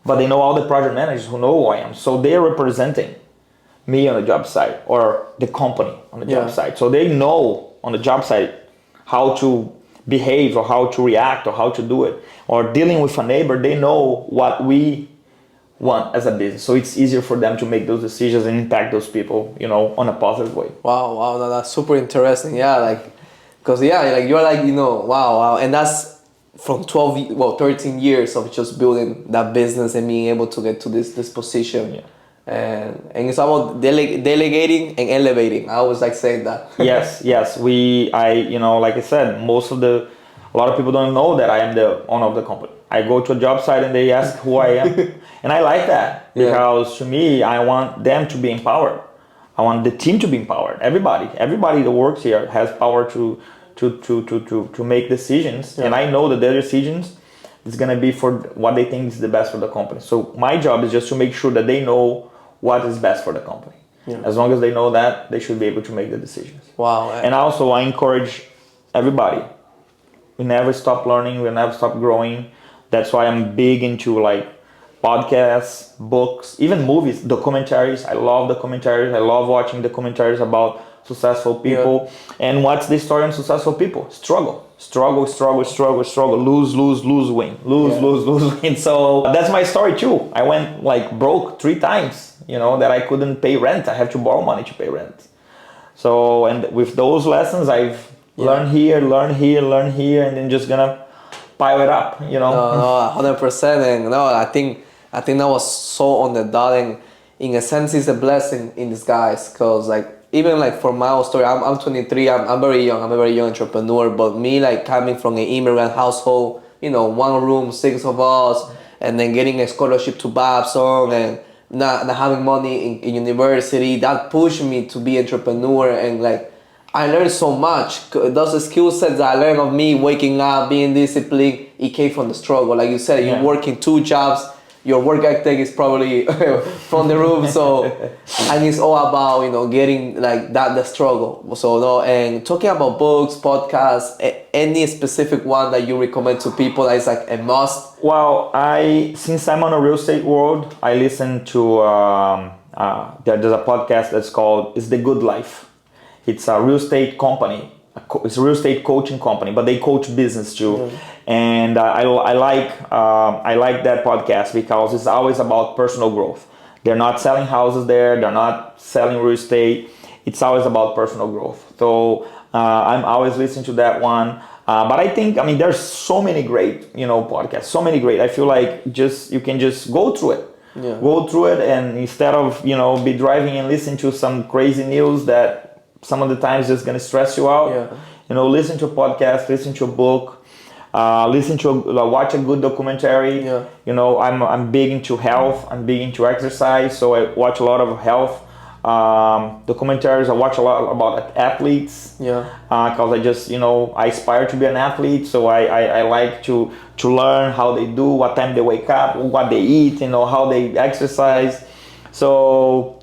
but they know all the project managers who know who I am. So they're representing me on the job site, or the company on the job site. So they know on the job site how to behave, or how to react, or how to do it. Or dealing with a neighbor, they know what we want as a business, so it's easier for them to make those decisions and impact those people, you know, on a positive way. Wow, no, that's super interesting. Because like you're like, you know, wow, and that's from 13 years of just building that business and being able to get to this position. And it's about delegating and elevating. I always like saying that. yes, you know, like I said, a lot of people don't know that I am the owner of the company. I go to a job site and they ask who I am. And I like that, because to me, I want them to be empowered. I want the team to be empowered. Everybody that works here has power to make decisions, and I know that their decisions is gonna be for what they think is the best for the company. So my job is just to make sure that they know what is best for the company. Yeah. As long as they know that, they should be able to make the decisions. Wow. And also, I encourage everybody. We never stop learning. We never stop growing. That's why I'm big into like podcasts, books, even movies, documentaries. I love documentaries. I love watching documentaries about successful people. And what's the story on successful people? Struggle. Lose, win. So that's my story too. I went like broke 3 times, that I couldn't pay rent. I have to borrow money to pay rent. So, and with those lessons, I've learned here, and then just gonna pile it up, No, 100%. And no, I think that was so on the dot, and in a sense, it's a blessing in disguise. Cause like even like for my own story, I'm 23. I'm very young. I'm a very young entrepreneur. But me, like coming from an immigrant household, 1 room, 6 of us, and then getting a scholarship to Babson and not having money in university, that pushed me to be entrepreneur. And like I learned so much. Those skill sets that I learned of me waking up, being disciplined, it came from the struggle. Like you said, you work in 2 jobs. Your work ethic is probably from the roof. So, and it's all about getting like the struggle. So no, and talking about books, podcasts, any specific one that you recommend to people that is like a must? Well, since I'm on a real estate world, I listen to there's a podcast that's called "It's the Good Life." It's a real estate company. It's a real estate coaching company, but they coach business too. And I like that podcast because it's always about personal growth. They're not selling houses there. They're not selling real estate. It's always about personal growth. So I'm always listening to that one. But I think, there's so many great, podcasts, so many great. I feel like you can just go through it. Yeah. Go through it, and instead of, be driving and listening to some crazy news that some of the times just gonna stress you out. Listen to a podcast, listen to a book, watch a good documentary. I'm big into health. I'm big into exercise, so I watch a lot of health documentaries. I watch a lot about athletes. Because I just I aspire to be an athlete, so I like to learn how they do, what time they wake up, what they eat, how they exercise. So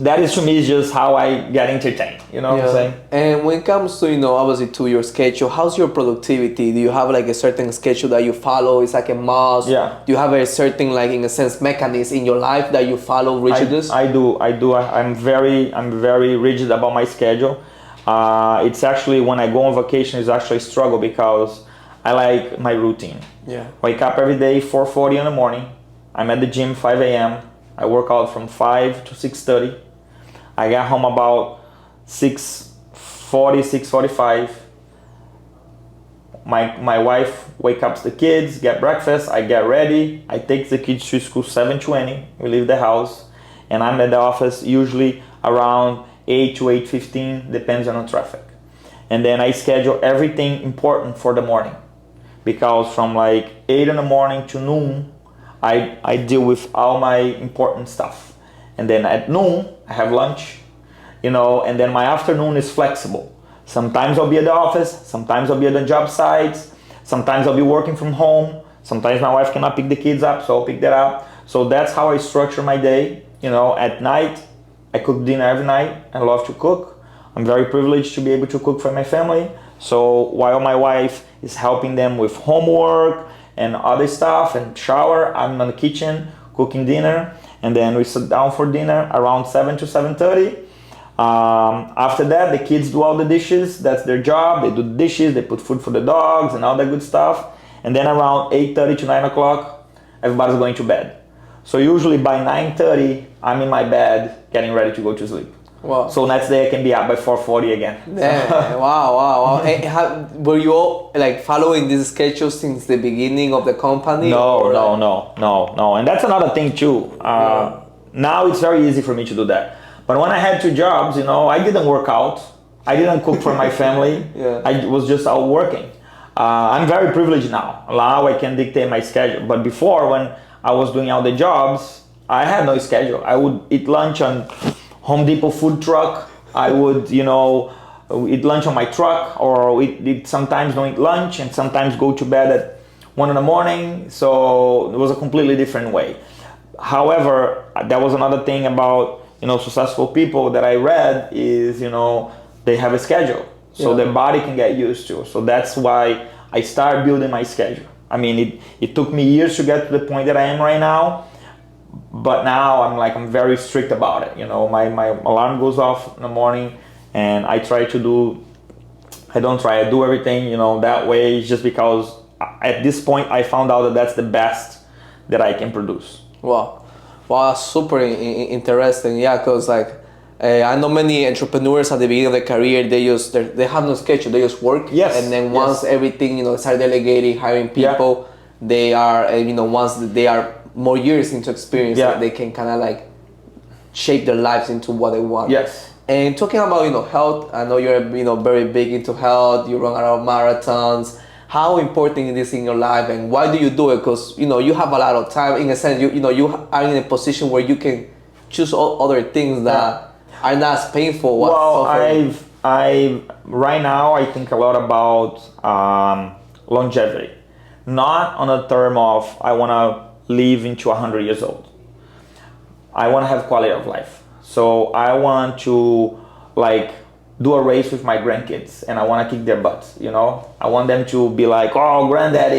that is, to me, is just how I get entertained. What I'm saying? And when it comes to, obviously to your schedule, how's your productivity? Do you have like a certain schedule that you follow? It's like a must? Yeah. Do you have a certain, like, in a sense, mechanism in your life that you follow rigidness? I do. I'm very rigid about my schedule. It's actually, when I go on vacation, it's actually a struggle because I like my routine. Wake up every day, 4:40 in the morning. I'm at the gym 5 a.m. I work out from 5 to 6:30. I get home about 6:40, 6:45. My wife wakes up the kids, get breakfast, I get ready. I take the kids to school 7:20. We leave the house, and I'm at the office usually around 8 to 8:15, depends on the traffic. And then I schedule everything important for the morning, because from like 8 in the morning to noon, I deal with all my important stuff. And then at noon, I have lunch, and then my afternoon is flexible. Sometimes I'll be at the office, sometimes I'll be at the job sites, sometimes I'll be working from home, sometimes my wife cannot pick the kids up, so I'll pick that up. So that's how I structure my day. At night, I cook dinner every night. I love to cook. I'm very privileged to be able to cook for my family. So while my wife is helping them with homework and other stuff and shower, I'm in the kitchen cooking dinner, and then we sit down for dinner around 7 to 7:30. After that, the kids do all the dishes. That's their job. They do the dishes, they put food for the dogs and all that good stuff. And then around 8:30 to 9 o'clock, everybody's going to bed. So usually by 9:30, I'm in my bed getting ready to go to sleep. Wow. So next day I can be up by 4:40 again. Yeah. Wow. And were you all like following this schedule since the beginning of the company? No. And that's another thing too. Now it's very easy for me to do that. But when I had 2 jobs, I didn't work out. I didn't cook for my family. I was just out working. I'm very privileged now. Now I can dictate my schedule. But before, when I was doing all the jobs, I had no schedule. I would eat lunch on Home Depot food truck. I would, eat lunch on my truck, or we sometimes don't eat lunch and sometimes go to bed at 1 in the morning. So it was a completely different way. However, that was another thing about, successful people that I read is, they have a schedule. So their body can get used to. So that's why I started building my schedule. I mean, it took me years to get to the point that I am right now. But now I'm very strict about it. My alarm goes off in the morning, and I do everything, that way, just because at this point I found out that that's the best that I can produce. Wow, that's super interesting. Yeah, because I know many entrepreneurs at the beginning of their career, they have no schedule, they just work. Yes. And then once everything, start delegating, hiring people, they are, once they are more years into experience, they can kind of shape their lives into what they want. Yes. And talking about, health, I know you're, very big into health, you run around marathons. How important it is in your life, and why do you do it? Because, you have a lot of time. In a sense, you are in a position where you can choose all other things that are not as painful. Well, right now I think a lot about longevity, not on a term of I want to live into 100 years old. I want to have quality of life. So I want to do a race with my grandkids, and I want to kick their butts. I want them to be like, oh, granddad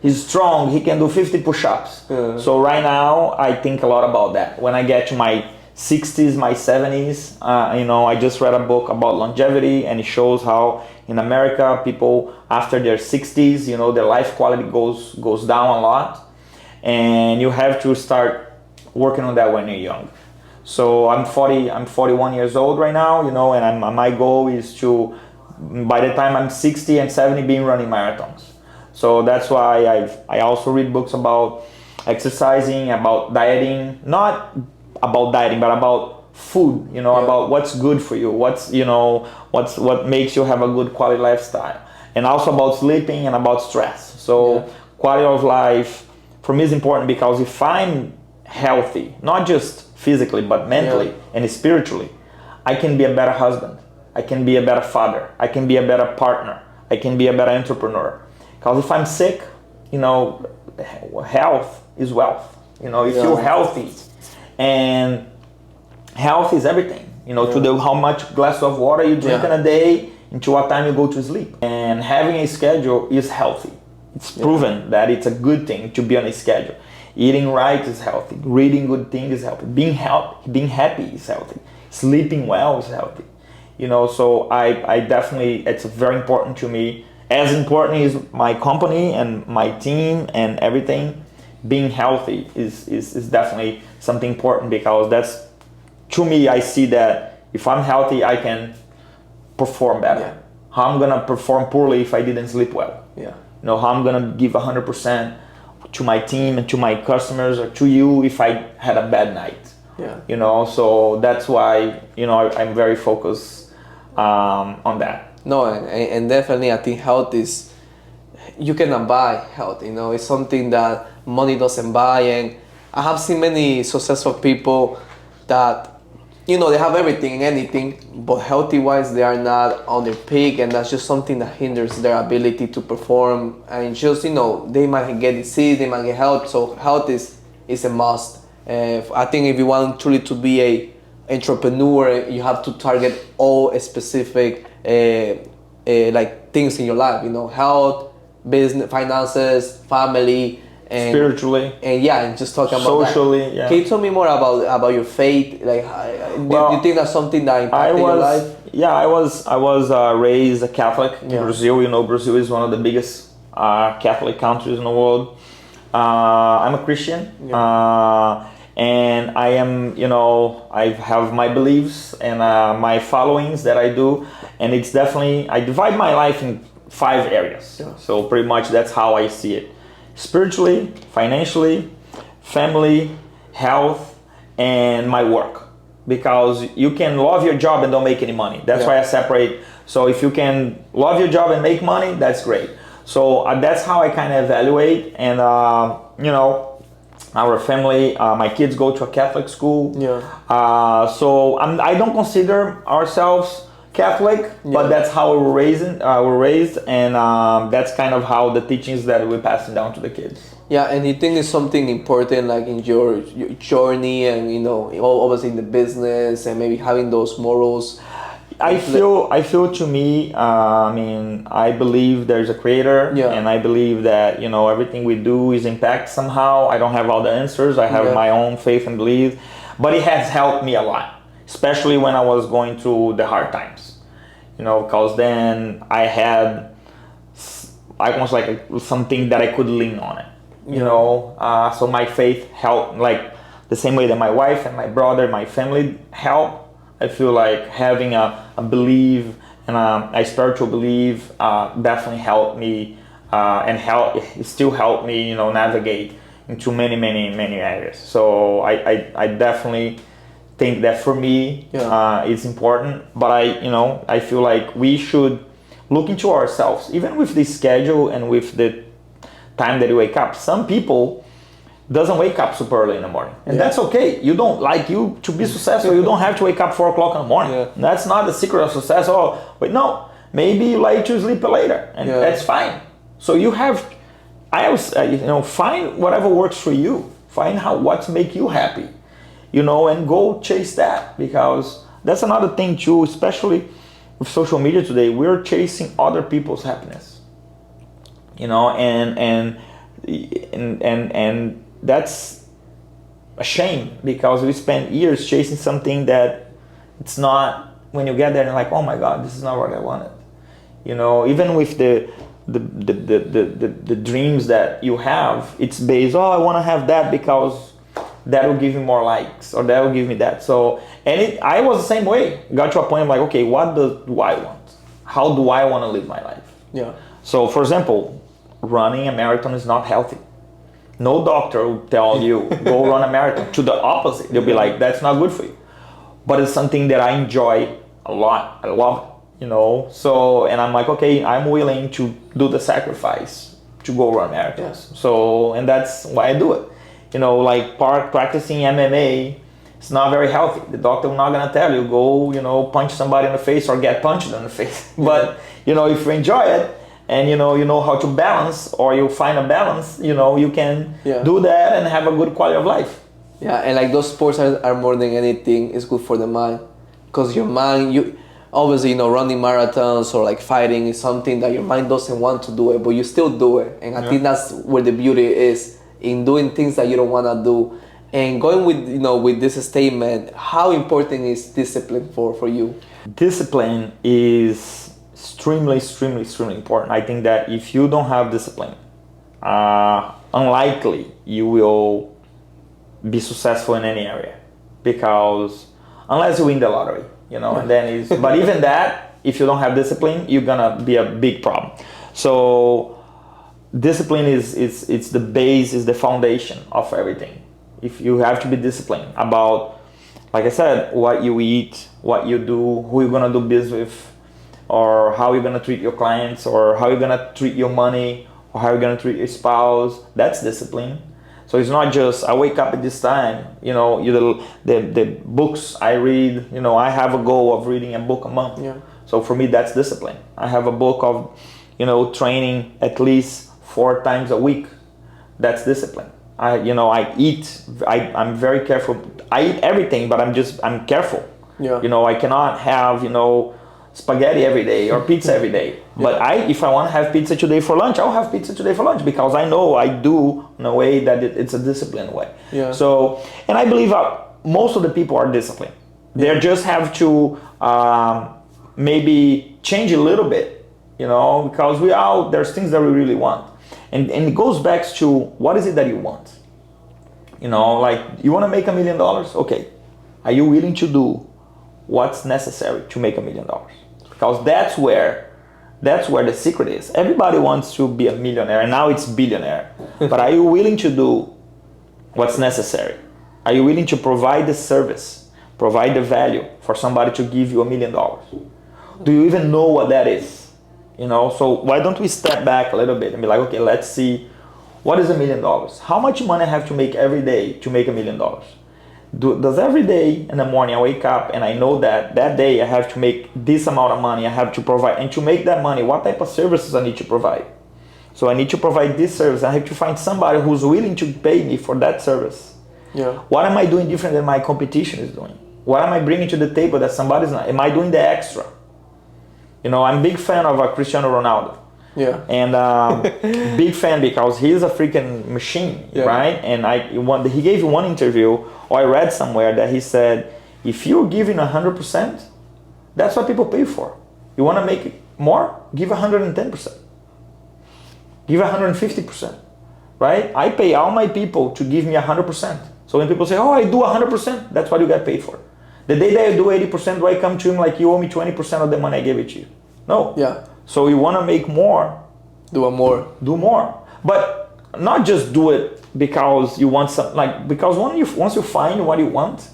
he's strong. He can do 50 push-ups. So right now I think a lot about that. When I get to my 60s, my 70s, I just read a book about longevity, and it shows how in America people after their 60s, their life quality goes down a lot, and you have to start working on that when you're young. So I'm 41 years old right now, and my goal is to, by the time I'm 60 and 70, be running marathons. So that's why I also read books about exercising, about dieting, not about dieting, but about food, about what's good for you, what makes you have a good quality lifestyle, and also about sleeping and about stress. So quality of life for me is important, because if I'm healthy, not just physically but mentally and spiritually, I can be a better husband, I can be a better father, I can be a better partner, I can be a better entrepreneur. Because if I'm sick, health is wealth. If you're healthy, and health is everything, to how much glass of water you drink in a day, into what time you go to sleep. And having a schedule is healthy. It's proven that it's a good thing to be on a schedule. Eating right is healthy. Reading good things is healthy. Being happy is healthy. Sleeping well is healthy. So I definitely, it's very important to me. As important as my company and my team and everything, being healthy is definitely something important, because that's, to me, I see that if I'm healthy, I can perform better. How I'm gonna perform poorly if I didn't sleep well? How I'm gonna give 100% to my team and to my customers, or to you, if I had a bad night? So that's why, I'm very focused on that. No, and definitely I think health is, you cannot buy health, it's something that money doesn't buy. And I have seen many successful people that, they have everything and anything, but healthy wise they are not on their peak, and that's just something that hinders their ability to perform. And just, they might get disease, they might get health. So health is a must. I think if you want truly to be a entrepreneur, you have to target all specific things in your life, health, business, finances, family, and spiritually, and just talk about socially. Can you tell me more about your faith? Do you think that's something that impacted your life? I was raised a Catholic in Brazil. Brazil is one of the biggest Catholic countries in the world. I'm a Christian, and I am, I have my beliefs and my followings that I do, and it's definitely, I divide my life in 5 areas. So pretty much that's how I see it: spiritually, financially, family, health, and my work. Because you can love your job and don't make any money. That's why I separate. So if you can love your job and make money, that's great. So that's how I kind of evaluate. And our family, my kids go to a Catholic school. So I don't consider ourselves Catholic, but that's how we were raised, and that's kind of how the teachings that we're passing down to the kids. Yeah, and you think it's something important, like in your journey, and you know, obviously in the business, and maybe having those morals. I feel to me, I mean, I believe there's a creator, and I believe that, you know, everything we do is impact somehow. I don't have all the answers. I have my own faith and belief, but it has helped me a lot, especially when I was going through the hard times, you know, because then I had almost like something that I could lean on it, you know. So my faith helped, like the same way that my wife and my brother, my family helped. I feel like having a belief and a spiritual belief definitely helped me, and it still helped me, you know, navigate into many areas. So I definitely think that for me it's important. But I feel like we should look into ourselves, even with the schedule and with the time that you wake up. Some people doesn't wake up super early in the morning, and that's okay. You don't like you to be successful. You don't have to wake up 4 o'clock in the morning. That's not the secret of success. Oh, but no, maybe you like to sleep later, and that's fine. So you have, I always, find whatever works for you. Find what make you happy, you know, and go chase that, because that's another thing too. Especially with social media today, we're chasing other people's happiness, you know, and that's a shame, because we spend years chasing something that it's not. When you get there and like, oh my God, this is not what I wanted. You know, even with the dreams that you have, it's based, oh, I want to have that because that will give me more likes, or that will give me that. So, I was the same way. Got to a point of like, okay, what do I want? How do I want to live my life? Yeah. So, for example, running a marathon is not healthy. No doctor will tell you, go run a marathon. To the opposite. They'll be like, that's not good for you. But it's something that I enjoy a lot. I love it, you know? So, and I'm like, okay, I'm willing to do the sacrifice to go run marathons. So, and that's why I do it. You know, like practicing MMA, it's not very healthy. The doctor will not gonna tell you, go, you know, punch somebody in the face or get punched in the face. But, you know, if you enjoy it, and you know how to balance, or you find a balance, you know, you can do that and have a good quality of life. Yeah, and like those sports are more than anything, it's good for the mind, because your mind, you obviously, you know, running marathons or like fighting is something that your mind doesn't want to do it, but you still do it. And I think that's where the beauty is, in doing things that you don't want to do. And going with, you know, with this statement, how important is discipline for you? Discipline is extremely important. I think that if you don't have discipline, unlikely you will be successful in any area, because unless you win the lottery, you know, and then but even that, if you don't have discipline, you're gonna be a big problem. So discipline it's the base, is the foundation of everything. If you have to be disciplined about, like I said, what you eat, what you do, who you're gonna do business with, or how you're gonna treat your clients, or how you're gonna treat your money, or how you're gonna treat your spouse, that's discipline. So it's not just, I wake up at this time, you know, the books I read, you know, I have a goal of reading a book a month. Yeah. So for me, that's discipline. I have a book of, you know, training at least 4 times a week. That's discipline. I eat, I'm very careful. I eat everything, but I'm careful. Yeah. You know, I cannot have, you know, spaghetti every day or pizza every day. But if I want to have pizza today for lunch, I'll have pizza today for lunch, because I know I do in a way that it's a disciplined way. Yeah. So, and I believe most of the people are disciplined. They just have to maybe change a little bit, you know, because there's things that we really want. And it goes back to, what is it that you want? You know, like, you want to make $1 million? Okay. Are you willing to do what's necessary to make $1 million? Because that's where the secret is. Everybody wants to be a millionaire, and now it's billionaire. But are you willing to do what's necessary? Are you willing to provide the service, provide the value for somebody to give you $1 million? Do you even know what that is? You know, so why don't we step back a little bit and be like, okay, let's see, what is $1 million? How much money I have to make every day to make $1 million? does every day in the morning I wake up and I know that that day I have to make this amount of money, I have to provide, and to make that money, what type of services I need to provide. So I need to provide this service. I have to find somebody who's willing to pay me for that service. Yeah. What am I doing different than my competition is doing? What am I bringing to the table that somebody's not? Am I doing the extra? You know, I'm a big fan of Cristiano Ronaldo. Yeah. And big fan because he's a freaking machine, Yeah. right? And he gave one interview, or I read somewhere that he said, if you're giving 100%, that's what people pay for. You want to make it more? Give 110%. Give 150%, right? I pay all my people to give me 100%. So when people say, oh, I do 100%, that's what you get paid for. The day that I do 80%, do I come to him like you owe me 20% of the money I gave it to you? No. Yeah. So you want to make more, Do more. do more. But not just do it because you want something, like, because once you find what you want,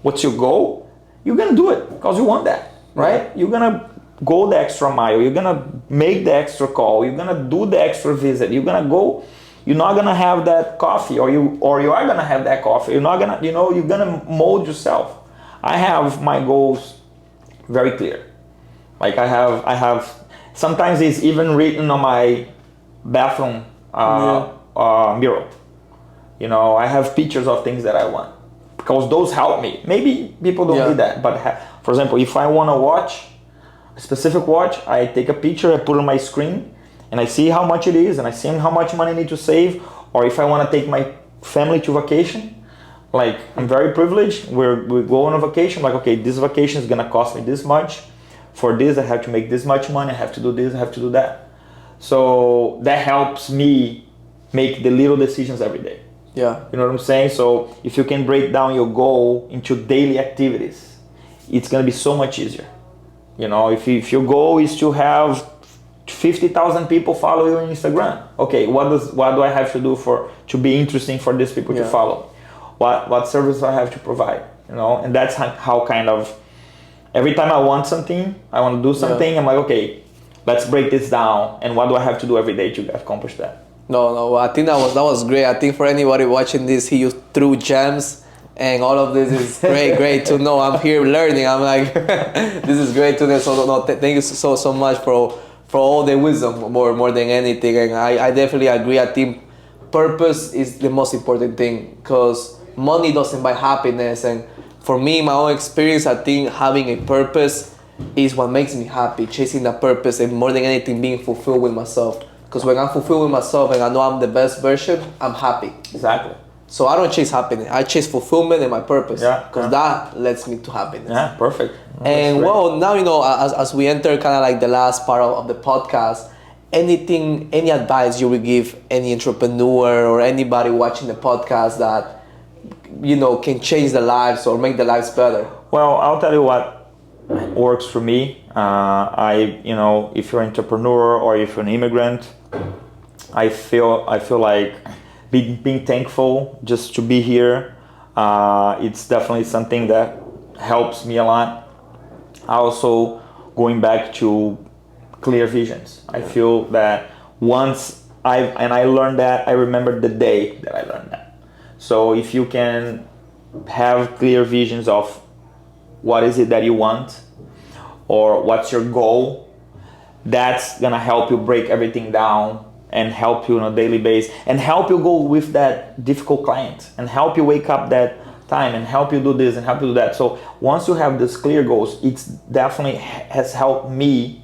what's your goal, you're going to do it because you want that, right? Yeah. You're going to go the extra mile. You're going to make the extra call. You're going to do the extra visit. You're going to go, you're not going to have that coffee, or you are going to have that coffee. You're not going to, you're going to mold yourself. I have my goals very clear. Like I have, sometimes it's even written on my bathroom mirror. I have pictures of things that I want because those help me. Maybe people don't do that, but for example, if I want to watch a specific watch, I take a picture, I put it on my screen, and I see how much it is, and I see how much money I need to save. Or if I want to take my family to vacation, like I'm very privileged. We go on a vacation. Like, okay, this vacation is gonna cost me this much. For this, I have to make this much money. I have to do this. I have to do that. So that helps me make the little decisions every day. Yeah. You know what I'm saying? So if you can break down your goal into daily activities, it's gonna be so much easier. If your goal is to have 50,000 people follow you on Instagram, okay, what do I have to do to be interesting for these people to follow? What service I have to provide? And that's how kind of every time I want something, I want to do something, I'm like, okay, let's break this down, and what do I have to do every day to accomplish that? No, I think that was great. I think for anybody watching this, he threw gems, and all of this is great to know. I'm here learning. I'm like, this is great to know. So thank you so much for all the wisdom, more than anything. And I definitely agree. I think purpose is the most important thing, because money doesn't buy happiness. And for me, my own experience, I think having a purpose is what makes me happy, chasing that purpose, and more than anything, being fulfilled with myself. Because when I'm fulfilled with myself and I know I'm the best version, I'm happy. Exactly. So I don't chase happiness. I chase fulfillment and my purpose. Because that leads me to happiness. Yeah, perfect. And well, now, as we enter kind of like the last part of the podcast, any advice you would give any entrepreneur or anybody watching the podcast that, can change their lives or make their lives better? Well, I'll tell you what works for me. If you're an entrepreneur or if you're an immigrant, I feel like being thankful just to be here. It's definitely something that helps me a lot. Also, going back to clear visions. I feel that once I learned that, I remember the day that I learned that. So if you can have clear visions of what is it that you want or what's your goal, that's gonna help you break everything down and help you on a daily basis and help you go with that difficult client and help you wake up that time and help you do this and help you do that. So once you have these clear goals, it's definitely has helped me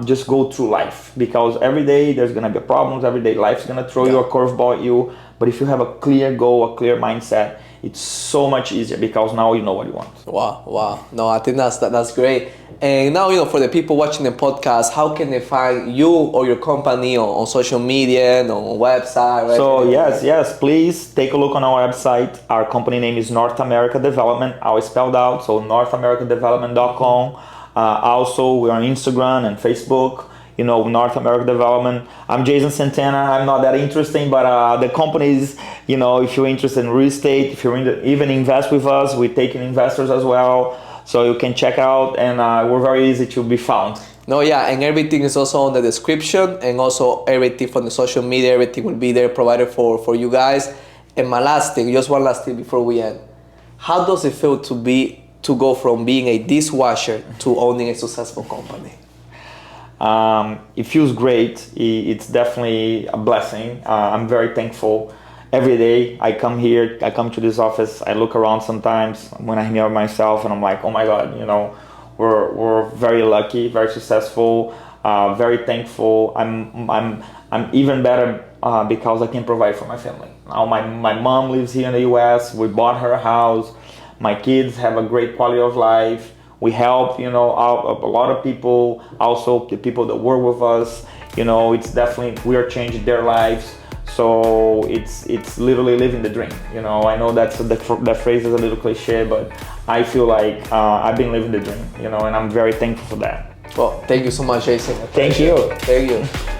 just go through life, because every day there's gonna be problems, every day life's gonna throw you a curveball at you, but if you have a clear goal, a clear mindset, it's so much easier because now you know what you want. Wow. No, I think that's great. And now, for the people watching the podcast, how can they find you or your company on social media and on website? Right? So yes, please take a look on our website. Our company name is North America Development, always spelled out, so NorthAmericaDevelopment.com. Also, we're on Instagram and Facebook, North America Development. I'm Jason Santana. I'm not that interesting, but the companies, if you're interested in real estate, if you're even invest with us, we're taking investors as well. So you can check out, and we're very easy to be found. No, yeah, and everything is also on the description, and also everything from the social media, everything will be there provided for you guys. And just one last thing before we end. How does it feel to go from being a dishwasher to owning a successful company? It feels great. It's definitely a blessing. I'm very thankful. Every day I come here, I come to this office, I look around sometimes when I'm here myself and I'm like, oh my God, we're very lucky, very successful, very thankful. I'm even better because I can provide for my family. Now my mom lives here in the US. We bought her a house. My kids have a great quality of life. We help, a lot of people, also the people that work with us. It's definitely, we are changing their lives. So it's literally living the dream. I know that phrase is a little cliche, but I feel like I've been living the dream. And I'm very thankful for that. Well, thank you so much, Jason. Thank you. Thank you.